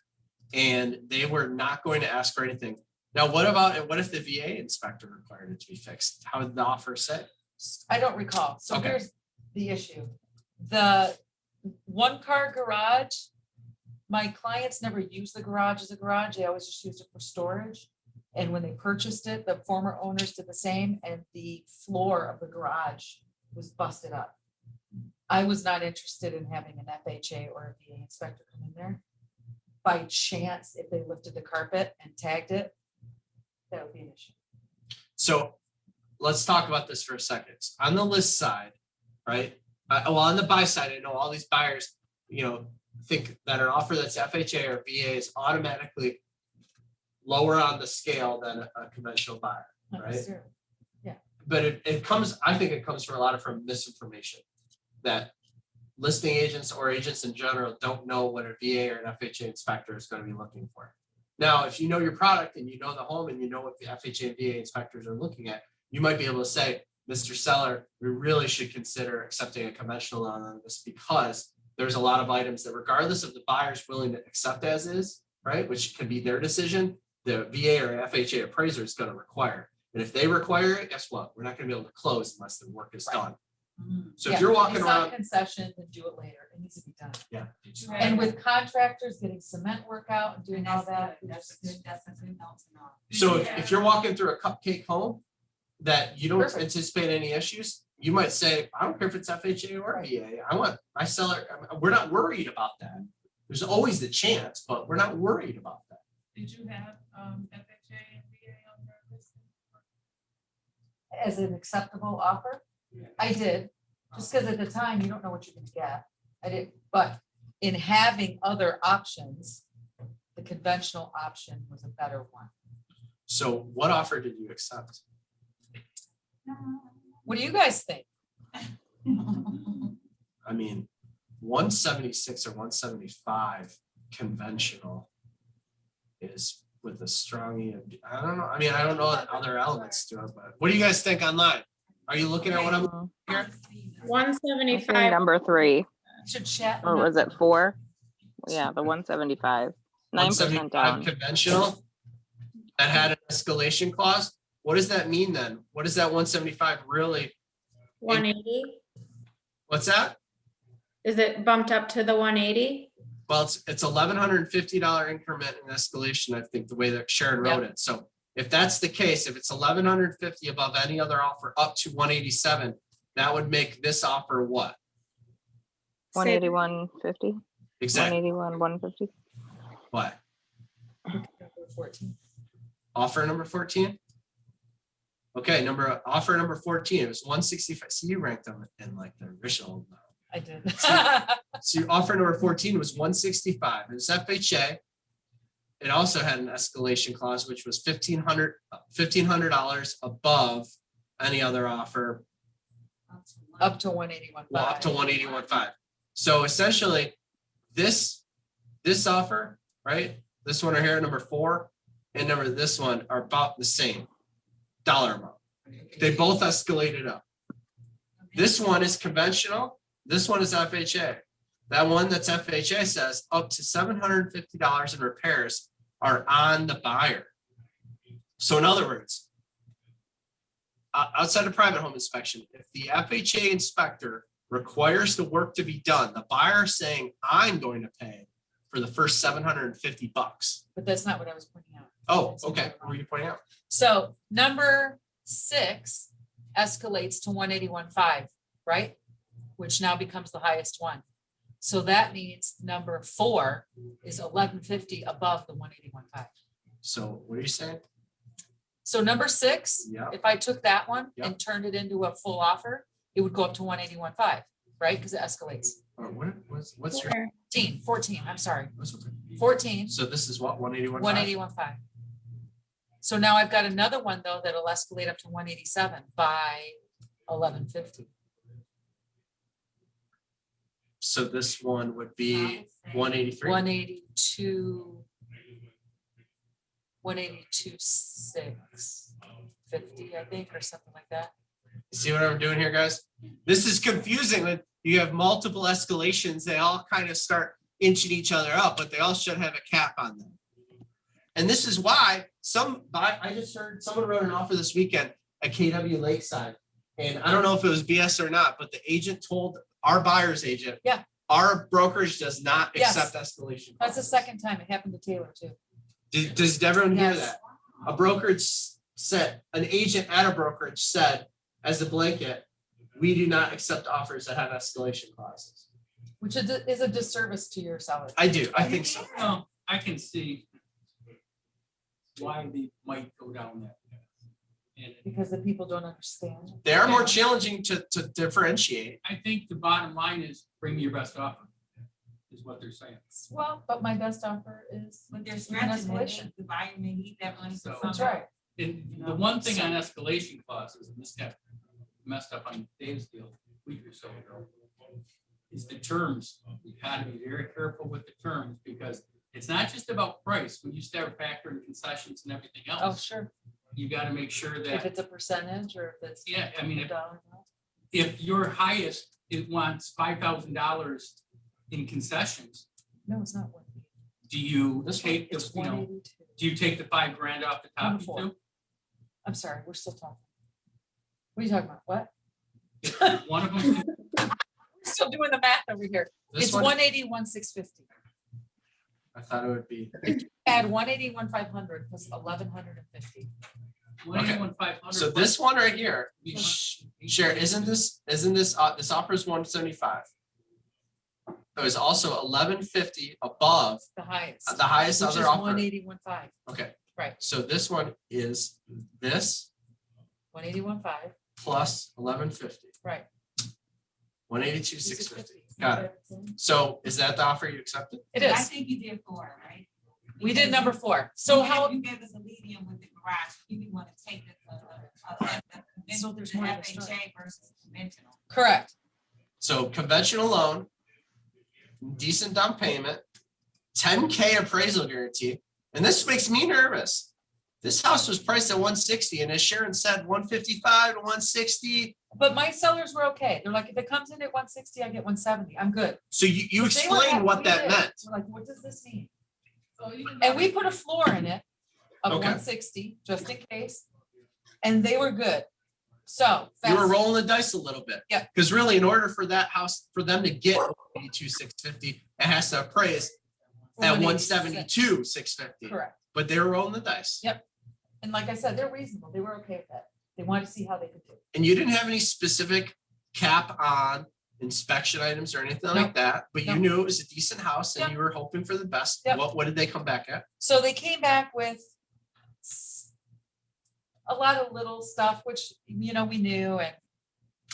and they were not going to ask for anything. Now, what if the VA inspector required it to be fixed? How did the offer say? I don't recall. So Okay. here's the issue. The one car garage, my clients never used the garage as a garage. They always just used it for storage. And when they purchased it, the former owners did the same, and the floor of the garage was busted up. I was not interested in having an FHA or a VA inspector come in there. By chance, if they lifted the carpet and tagged it, that would be an issue. So let's talk about this for a second. On the list side, right? On the buy side, I know all these buyers, think that an offer that's FHA or VA is automatically lower on the scale than a conventional buyer, Not right? necessarily. But I think it comes from a lot of misinformation that listing agents or agents in general don't know what a VA or an FHA inspector is going to be looking for. Now, if you know your product and you know the home and you know what the FHA and VA inspectors are looking at, you might be able to say, Mr. Seller, we really should consider accepting a conventional loan on this because there's a lot of items that regardless of the buyer's willing to accept as is, right, which can be their decision, the VA or FHA appraiser is going to require. And if they require it, guess what? We're not going to be able to close unless the work is done. So if you're walking It's not around, concession, then do it later. It needs to be done. yeah. And with contractors getting cement work out and doing all that. That's a good note to know. So if you're walking through a cupcake home that you don't Perfect. anticipate any issues, you might say, I don't care if it's FHA or VA. I want my seller, we're not worried about that. There's always the chance, but we're not worried about that. Did you have FHA and VA on your listing? As an acceptable offer? I did, just because at the time you don't know what you're gonna get. I did, but in having other options, the conventional option was a better one. So what offer did you accept? What do you guys think? I mean, 176 or 175 conventional is with a strong EMD. I don't know. I mean, I don't know what other elements to it, but what do you guys think online? Are you looking at what I'm here? I'm seeing 175. number 3, Should chat. or was it 4? Yeah, the 175, 9% 175 down. conventional that had an escalation clause. What does that mean then? What is that 175 really? 180. What's that? Is it bumped up to the 180? Well, it's $1,150 increment in escalation, I think, the way that Sharon wrote it. So if that's the case, if it's $1,150 above any other offer up to 187, that would make this offer what? 181, 50, Exactly 181, 150. what? 14. Offer number 14? Okay, offer number 14, it was 165. See, you ranked them in like the original. I did. So your offer number 14 was 165. It was FHA. It also had an escalation clause, which was $1,500 above any other offer, Up to 181. well, up to 181.5. So essentially, this offer, right? This one right here, number 4, and this one are about the same dollar amount. They both escalated up. This one is conventional. This one is FHA. That one that's FHA says up to $750 in repairs are on the buyer. So in other words, outside of private home inspection, if the FHA inspector requires the work to be done, the buyer saying, I'm going to pay for the first $750. But that's not what I was pointing out. Oh, okay. What were you pointing out? So number 6 escalates to 181.5, right? Which now becomes the highest one. So that means number 4 is 1150 above the 181.5. So what are you saying? So number 6, Yeah. if I took that one Yeah. and turned it into a full offer, it would go up to 181.5, right? Because it escalates. Or what's your? 14, I'm sorry, 14, So this is what, 181.5? 181.5. So now I've got another one though, that'll escalate up to 187 by 1150. So this one would be 183? 182, 182.650, I think, or something like that. See what I'm doing here, guys? This is confusing when you have multiple escalations. They all kind of start inching each other up, but they all should have a cap on them. And this is why I just heard someone wrote an offer this weekend at KW Lakeside. And I don't know if it was BS or not, but the agent told our buyer's agent, Yeah. our brokerage does not Yes. accept escalation. That's the second time it happened to Taylor too. Does everyone hear Yes. that? A brokerage said, an agent at a brokerage said, as a blanket, we do not accept offers that have escalation clauses. Which is a disservice to your seller. I do, I think so. Well, I can see why they might go down that path. And Because the people don't understand. They are more challenging to differentiate. I think the bottom line is bring me your best offer, is what they're saying. Well, but my best offer is But they're an stretching escalation. it, the buyer may need that money for So- That's something. right. And the one thing on escalation clauses, and this got messed up on Dave's deal a week or so ago, is the terms. You gotta be very careful with the terms because it's not just about price. When you start factoring concessions and everything Oh, else, sure. you gotta make sure If that, it's a percentage or if it's. yeah, I mean, a dollar amount. if your highest, it wants $5,000 in concessions, No, it's not. do you This take, the It's you know, 182. do you take the $5,000 off the top? Number you 4. do? I'm sorry, we're still talking. What are you talking about? What? One of them, We're still doing the math over here. This It's one, 181,650. I thought it would be, Add 181,500 plus 1,150. 181,500. so this one right here, Sharon, isn't this this offer is 175. It was also 1150 above The highest. the highest Which is other offer. 181,500. Okay. Right. So this one is this 181,500. plus 1150, Right. 182,650. Got it. So is that the offer you accepted? It I is. think you did 4, right? We did number 4. So how, You gave us a medium with the garage, you didn't want to take the So there's more to the story. FHA versus conventional. correct. So conventional loan, decent down payment, 10K appraisal guarantee. And this makes me nervous. This house was priced at 160 and as Sharon said, 155 to 160. But my sellers were okay. They're like, if it comes in at 160, I get 170. I'm good. So you They were explained happy. what We that did. meant. We're like, what does this mean? So even And though- we put a floor in it of Okay. 160, just in case. And they were good. So. You were fast- rolling the dice a little bit. Yeah. Because really, in order for that house, for them to get 82,650, it has to appraise at 172,650. Correct. But they were rolling the dice. Yep. And like I said, they're reasonable. They were okay with that. They wanted to see how they could do. And you didn't have any specific cap on inspection items or anything like that, but you No. knew it was a decent house and Yep. you were hoping for the best. Yep. What did they come back at? So they came back with a lot of little stuff, which, you know, we knew, and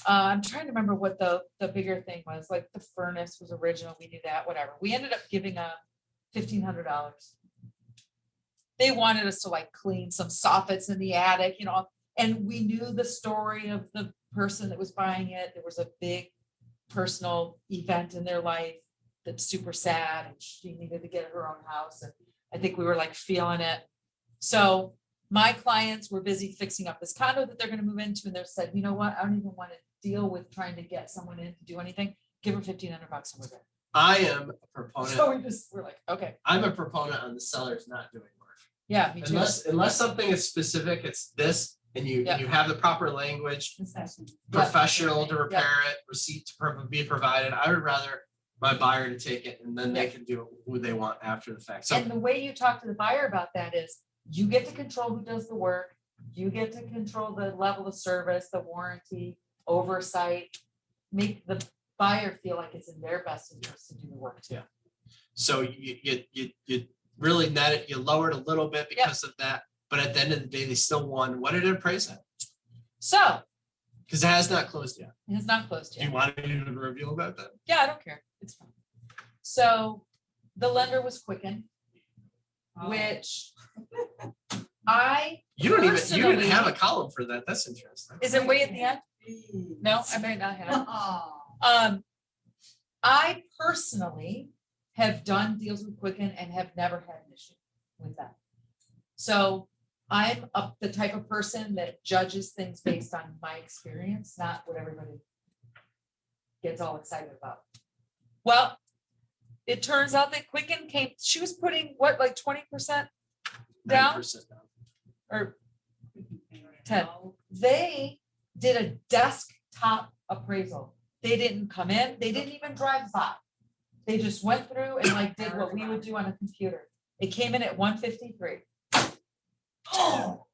I'm trying to remember what the bigger thing was, like the furnace was original, we knew that, whatever. We ended up giving $1,500. They wanted us to like clean some soffits in the attic, you know, and we knew the story of the person that was buying it. There was a big personal event in their life that's super sad, and she needed to get her own house, and I think we were like feeling it. So my clients were busy fixing up this condo that they're gonna move into, and they said, you know what, I don't even want to deal with trying to get someone in to do anything. Give her $1,500 and we're good. I am a So proponent, we're like, okay, I'm a proponent on the sellers not doing work. yeah, me too. Unless something is specific, it's this, and you Yeah. have the proper language, Concession. professional to repair it, receipt to be provided. I would rather my buyer to take it, and then they Yeah. can do who they want after the fact. So And the way you talk to the buyer about that is, you get to control who does the work, you get to control the level of service, the warranty, oversight. Make the buyer feel like it's in their best interest to do the work too. So you really net it, you lowered a little bit because of that, but at the end of the day, they still won. What did it appraise at? So, Because it has not closed yet. it has not closed Do you yet. want me to reveal about that? Yeah, I don't care, it's fine. So, the lender was Quicken, Oh. which You didn't have a Personally- column for that. That's interesting. is it way at the end? No, I might not have. Oh. I personally have done deals with Quicken and have never had an issue with that. So I'm the type of person that judges things based on my experience, not what everybody gets all excited about. Well, it turns out that Quicken came, she was putting what, like 20% down 9% down. or 10. They did a desktop appraisal. They didn't come in, they didn't even drive by. They just went through and like did what we would do on a computer. It came in at 153. Oh.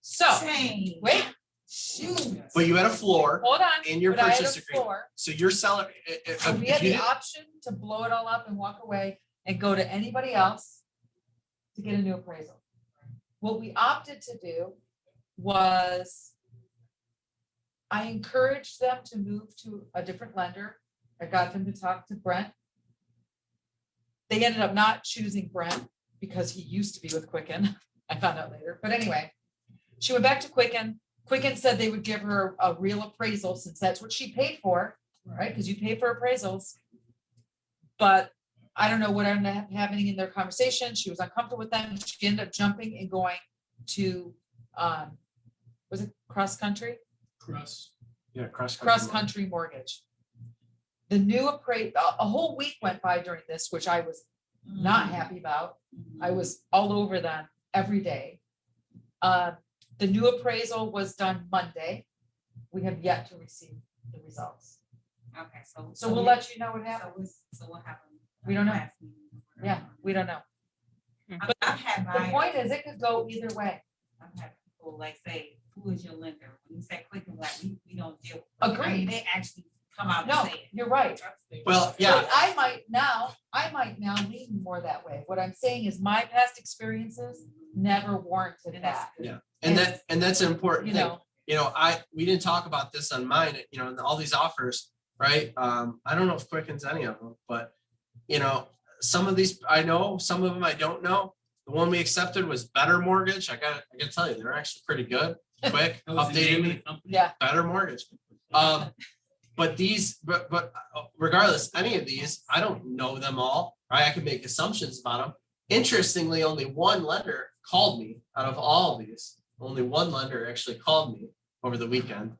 So, Shame. wait, Shoot. But you had a floor hold on. in your but I had purchase a agreement. floor. So your seller, So we had the option to blow it all up and walk away and go to anybody else to get a new appraisal. What we opted to do was I encouraged them to move to a different lender. I got them to talk to Brent. They ended up not choosing Brent because he used to be with Quicken. I found out later, but anyway, she went back to Quicken. Quicken said they would give her a real appraisal since that's what she paid for, right? Because you pay for appraisals. But I don't know what ended up happening in their conversation. She was uncomfortable with them. She ended up jumping and going to, was it cross country? Yeah, Cross country mortgage. The new a whole week went by during this, which I was not happy about. I was all over them every day. The new appraisal was done Monday. We have yet to receive the results. Okay, So we'll let you know what So happened. so what happened? We don't know. Last meeting or Yeah, whatever. we don't know. I've had The my. point is, it could go either way. I've had people like say, who is your lender? When you say quick and like, we don't deal. with it. I mean, Agreed. they actually come out and No, say it. you're right. Well, yeah, But I might now lean more that way. What I'm saying is my past experiences never warranted And that's that, good. Yeah. and that's an important you thing. know. We didn't talk about this on mine, and all these offers, right? I don't know if Quicken's any of them, but some of these I know, some of them I don't know. The one we accepted was Better Mortgage. I gotta tell you, they're actually pretty good, quick, updated me, Yeah, Better Mortgage. But regardless, any of these, I don't know them all, right? I can make assumptions about them. Interestingly, only one lender called me out of all of these. Only one lender actually called me over the weekend.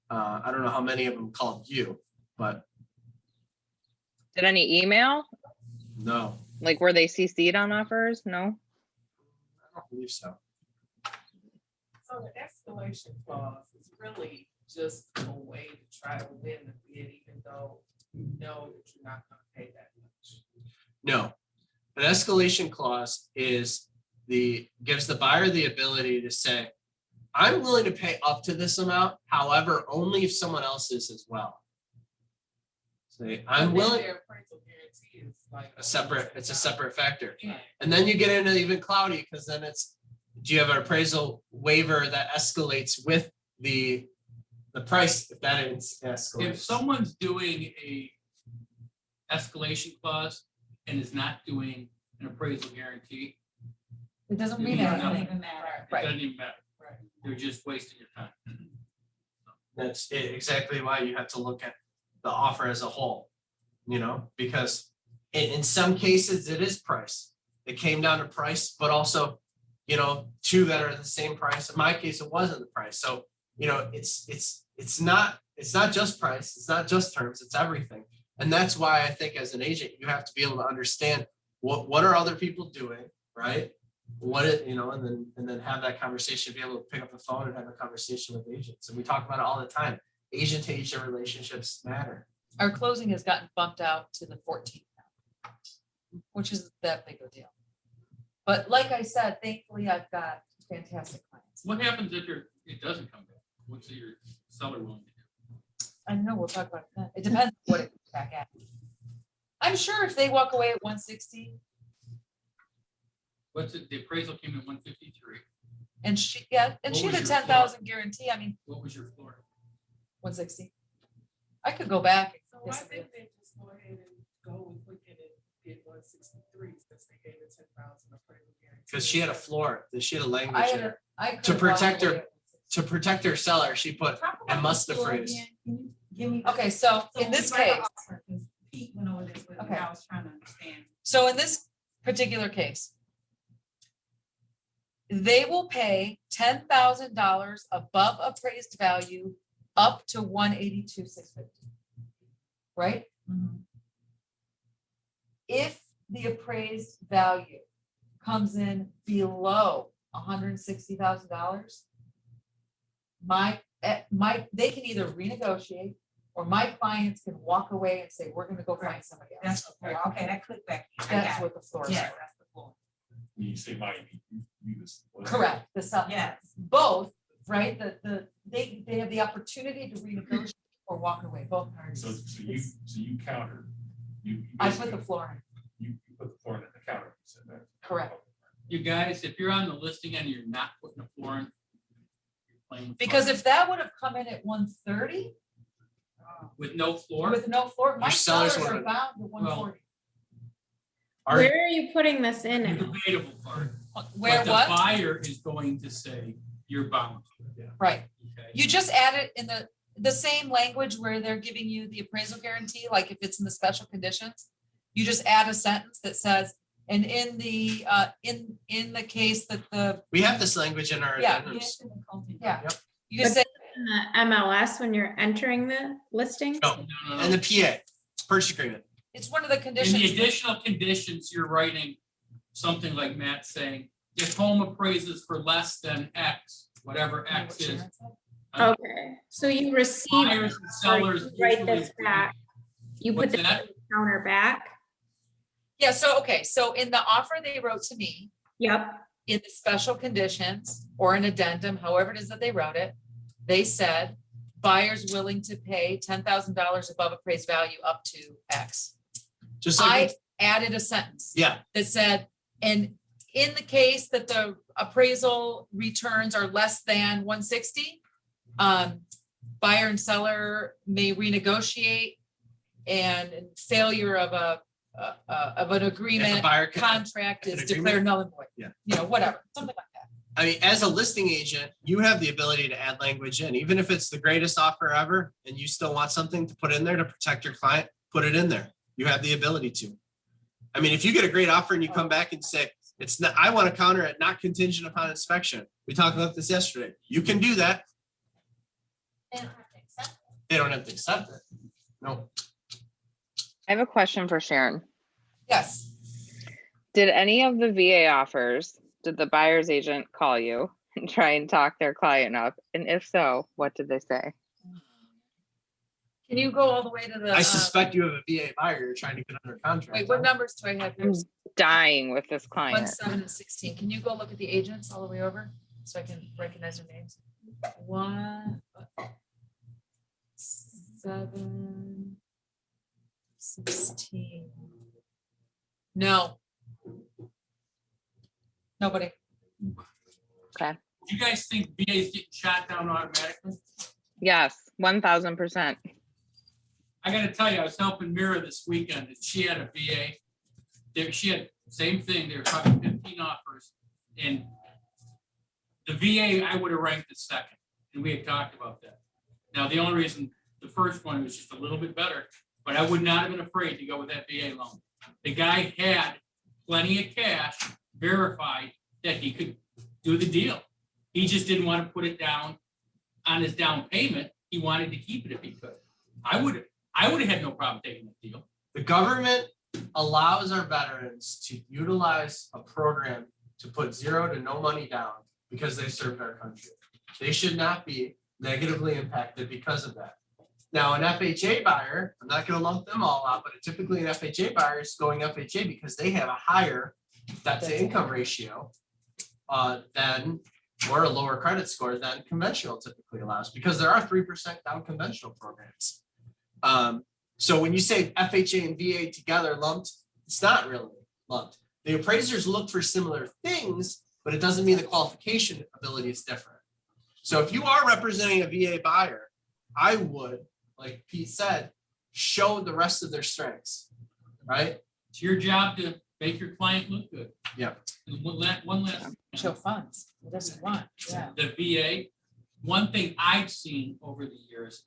I don't know how many of them called you, but Did any email? no, Like, were they CC'd on offers? No? I don't believe so. So the escalation clause is really just a way to try to win the bid, even though you know that you're not gonna pay that much. No, an escalation clause gives the buyer the ability to say, I'm willing to pay up to this amount, however, only if someone else is as well. Say, I'm But then willing, their appraisal guarantee is like it's a separate factor. Yeah. And then you get into even cloudy, because then it's do you have an appraisal waiver that escalates with the price if that is If escalates? someone's doing a escalation clause and is not doing an appraisal guarantee, It doesn't You mean mean anything. nothing. Even matter. it doesn't even matter. They're just wasting your time. That's exactly why you have to look at the offer as a whole, you know, because in some cases it is price. It came down to price, but also, you know, two that are the same price. In my case, it wasn't the price. So, you know, it's not just price, it's not just terms, it's everything. And that's why I think as an agent, you have to be able to understand what are other people doing, right? What it, you know, and then have that conversation, be able to pick up the phone and have a conversation with agents. And we talk about it all the time. Agent to agent relationships matter. Our closing has gotten bumped out to the 14th now, which is that big a deal. But like I said, thankfully I've got fantastic clients. What happens if it doesn't come back? What's your seller willing to do? I know, we'll talk about that. It depends what it comes back at. I'm sure if they walk away at 160 What's it, the appraisal came in 153. and she, yeah, and What she had a was your 10,000 guarantee, I mean, What was your floor? 160. I could go back. So I think they just go ahead and go and look at it, get 163 since they gave it 10,000 appraisal guarantee. Because she had a floor, she had a I language had in a, it. I To could walk protect her- away at 160. To protect her seller, she put, Talk I about must the the floor phrase. again. Can you give me? Okay, so in this case, Pete went over this with me. Okay. I was trying to understand. so in this particular case, they will pay $10,000 above appraised value up to 182,650. Right? If the appraised value comes in below $160,000, they can either renegotiate or my clients can walk away and say, we're gonna go find Right. somebody else. That's the floor. Okay, that clicked back. I That's got it. what the floor is Yes, for. that's the floor. When you say my, you just. Correct, the sub, Yes. both, right, they have the opportunity to renegotiate or walk away, both parties. So you countered. You I put the basically- floor in, You put the floor in the counter. You said that. correct, You guys, if you're on the listing and you're not putting a floor in, you're playing with because fire. if that would have come in at 130 With no floor, with no floor, my Your sellers sellers are would've- bound to 140. Where are you putting this in? the now? debatable part. Where But the what? buyer is going to say, you're bound. Right, Okay? you just add it in the same language where they're giving you the appraisal guarantee, like if it's in the special conditions, you just add a sentence that says, and in the case that We have this language in our Yeah. addendums. Yes, in the closing. yeah, Yep. you just say, In the MLS when you're entering the listing? No, No. and the PA, it's purchase agreement. it's one of the In conditions. the additional conditions, you're writing something like Matt saying, if home appraises for less than X, whatever X is. Okay, so you receive, Buyers and or sellers. you write usually this agree. back. You put What's the that? counter back. Yeah, so, okay, so in the offer they wrote to me, Yep, in the special conditions or an addendum, however it is that they wrote it, they said buyers willing to pay $10,000 above appraised value up to X. Just I like, added a sentence yeah, that said, and in the case that the appraisal returns are less than 160, buyer and seller may renegotiate, and in failure of an if agreement, a buyer can, contract an is agreement? declared null and void. Yeah. You know, whatever, something like that. I mean, as a listing agent, you have the ability to add language in, even if it's the greatest offer ever, and you still want something to put in there to protect your client, put it in there. You have the ability to. I mean, if you get a great offer and you come back and say, it's not, I want to counter it, not contingent upon inspection. We talked about this yesterday. You can do that. They don't have to accept it. They don't have to accept it. No. I have a question for Sharon. Yes, Did any of the VA offers, did the buyer's agent call you and try and talk their client up? And if so, what did they say? can you go all the way to the? I suspect you have a VA buyer you're trying to get under contract. Wait, what on. numbers do I have here? I'm dying with this 1, client. 7, and 16. Can you go look at the agents all the way over so I can recognize their names? 1, 7, 16. No. Nobody. Okay. Do you guys think VA's getting shot down automatically? Yes, 1000%. I gotta tell you, I was helping Mira this weekend and she had a VA. She had same thing. They were talking 15 offers and the VA, I would have ranked it second. And we had talked about that. Now, the only reason the first one was just a little bit better, but I would not have been afraid to go with that VA loan. The guy had plenty of cash, verified that he could do the deal. He just didn't want to put it down on his down payment. He wanted to keep it if he could. I would have had no problem taking that deal. The government allows our veterans to utilize a program to put zero to no money down because they served our country. They should not be negatively impacted because of that. Now, an FHA buyer, I'm not going to lump them all out, but typically an FHA buyer is going FHA because they have a higher debt to income ratio than, or a lower credit score than conventional typically allows, because there are 3% down conventional programs. So when you say FHA and VA together lumped, it's not really lumped. The appraisers look for similar things, but it doesn't mean the qualification ability is different. So if you are representing a VA buyer, I would, like Pete said, show the rest of their strengths, right? It's your job to make your client look good. Yeah. And one last. Show funds. What does he want? Yeah. The VA, one thing I've seen over the years,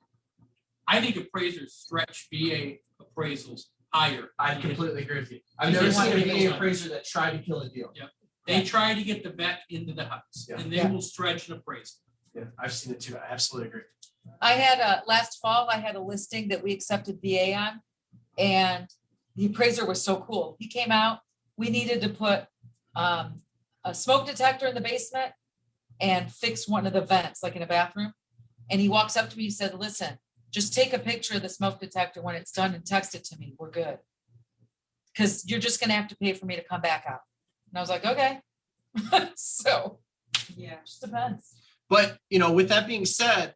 I think appraisers stretch VA appraisals higher. I completely agree with you. I've never seen a VA appraiser that tried to kill a deal. Yeah. They try to get the vet into the house and they will stretch an appraisal. Yeah, I've seen it too. I absolutely agree. I had last fall, I had a listing that we accepted VA on, and the appraiser was so cool. He came out, we needed to put a smoke detector in the basement and fix one of the vents, like in a bathroom. And he walks up to me, he said, listen, just take a picture of the smoke detector when it's done and text it to me. We're good. Because you're just gonna have to pay for me to come back out. And I was like, okay. So, yeah, just depends. But, you know, with that being said,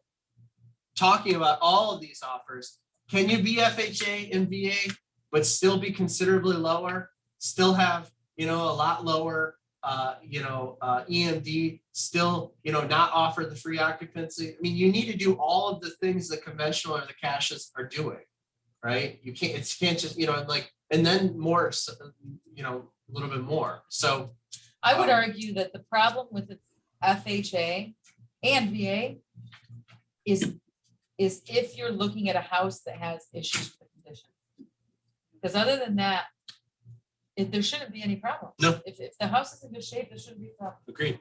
talking about all of these offers, can you be FHA and VA, but still be considerably lower, still have, you know, a lot lower, EMD, still, you know, not offer the free occupancy? I mean, you need to do all of the things the conventional or the cashes are doing, right? You can't just, you know, like, and then more, you know, a little bit more. So I would argue that the problem with the FHA and VA is if you're looking at a house that has issues with the condition. Because other than that, there shouldn't be any problem. No. If the house is in good shape, there shouldn't be a problem. Agreed.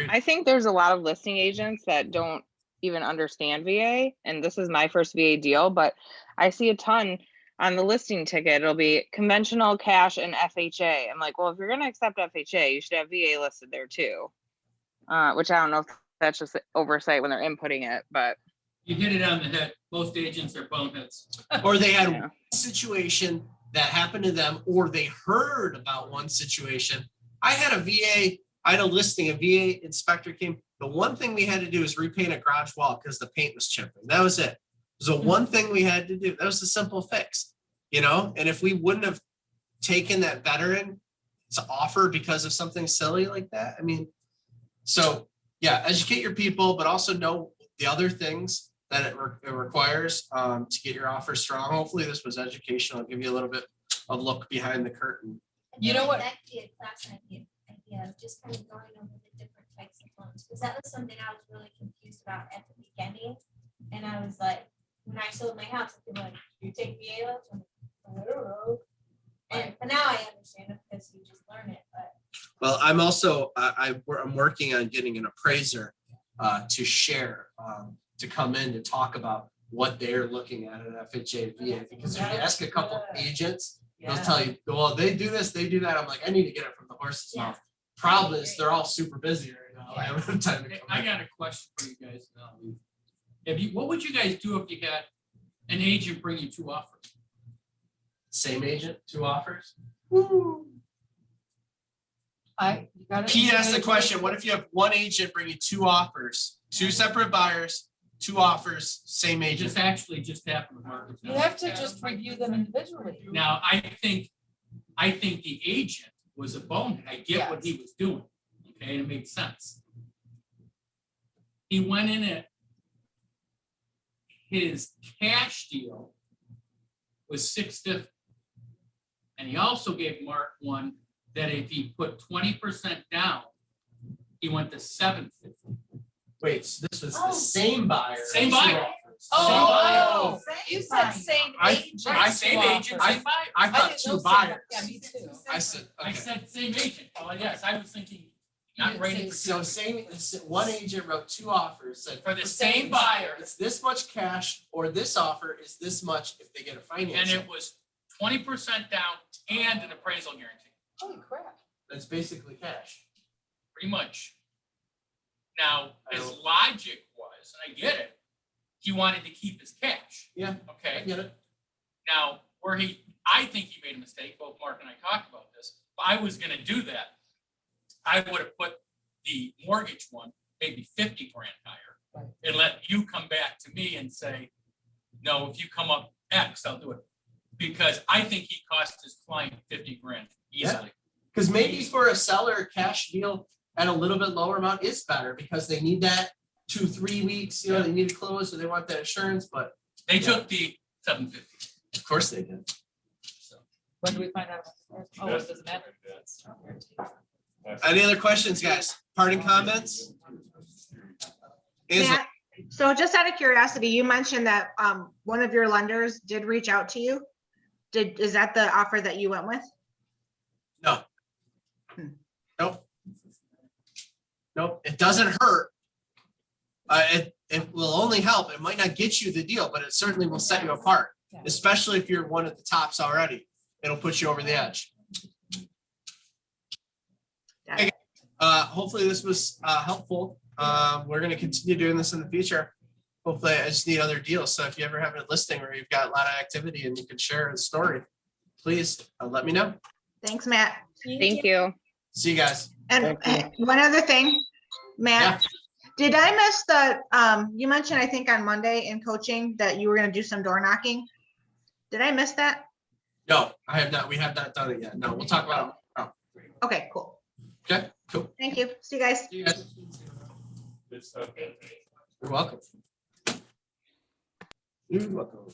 I think there's a lot of listing agents that don't even understand VA, and this is my first VA deal, but I see a ton on the listing ticket. It'll be conventional, cash, and FHA. I'm like, well, if you're going to accept FHA, you should have VA listed there too. Which I don't know if that's just oversight when they're inputting it, but. You hit it on the head. Most agents are boneheads. Or they had one situation that happened to them, or they heard about one situation. I had a listing, a VA inspector came. The one thing we had to do is repaint a garage wall because the paint was chipping. That was it. It was the one thing we had to do. That was a simple fix, you know? And if we wouldn't have taken that veteran to offer because of something silly like that, I mean, so yeah, educate your people, but also know the other things that it requires to get your offer strong. Hopefully this was educational. I'll give you a little bit of look behind the curtain. You know what? That could be a class idea of just kind of going over the different types of loans, because that was something I was really confused about at the beginning. And I was like, when I sold my house, I was like, you take VA loans? I'm like, I don't know. But now I understand it because you just learn it. But well, I'm also I'm working on getting an appraiser to share, to come in to talk about what they're looking at FHA VA, because if you ask a couple agents, they'll tell you, well, they do this, they do that. I'm like, I need to get it from the horse's mouth. Problem is, they're all super busy right now. I don't have time to come I got a question for you guys. What would you guys do if you had an agent bring you 2 offers? Same agent, 2 offers. You gotta. Pete asked the question, what if you have one agent bring you 2 offers, 2 separate buyers, 2 offers, same It agent? just happened with Marcus. You have to just review them individually. Now, I think the agent was a bonehead. I get what he was doing. Okay, and it made sense. He went in at his cash deal was $650. And he also gave Mark one that if he put 20% down, he went to $750. Wait, so this was the Oh. same buyer. Same two buyer. offers. Oh, Same you said buyer. same I- agent. I same two agent, offers. same buyer. I thought didn't two know same- buyers. Yeah, me too. I said, I okay. said same agent. Oh, yes, I was thinking You not didn't waiting say for So one agent wrote two offers, said for the same buyer, it's this much cash, or this offer is this much if they get a and financing. it was 20% down and an appraisal guarantee, Holy crap. That's basically cash. pretty much. Now, I his don't- logic was, and I get it, he wanted to keep his cash. Yeah, I Okay, get it. now, I think he made a mistake, both Mark and I talked about this. If I was gonna do that, I would have put the mortgage one, maybe 50 grand higher. Right. And let you come back to me and say, no, if you come up X, I'll do it. Because I think he cost his client 50 grand easily. Because maybe for a seller, a cash deal at a little bit lower amount is better because they need that 2-3 weeks, they need to close, so they want that assurance, but They took the 750. of course they did. So. When do we find out? Oh, it doesn't matter. It's not guaranteed. Any other questions, guys? Parting comments? Angela? Matt, so just out of curiosity, you mentioned that one of your lenders did reach out to you. Is that the offer that you went with? No. Nope, it doesn't hurt. It will only help. It might not get you the deal, but it certainly will set you apart, Yeah. especially if you're one of the tops already. It'll put you over the edge. Hey, hopefully this was helpful. We're gonna continue doing this in the future. Hopefully, I just need other deals. So if you ever have a listing where you've got a lot of activity and you can share a story, please let me know. Thanks, Matt. Thank you. See you guys. And one other thing, Matt, did I miss the, you mentioned, I think on Monday in coaching that you were gonna do some door knocking? Did I miss that? No, I have not. We have not done it yet. No, we'll talk about it. Okay, cool. Okay, cool. Thank you. See you guys. See you guys. Good stuff. You're welcome. You're welcome.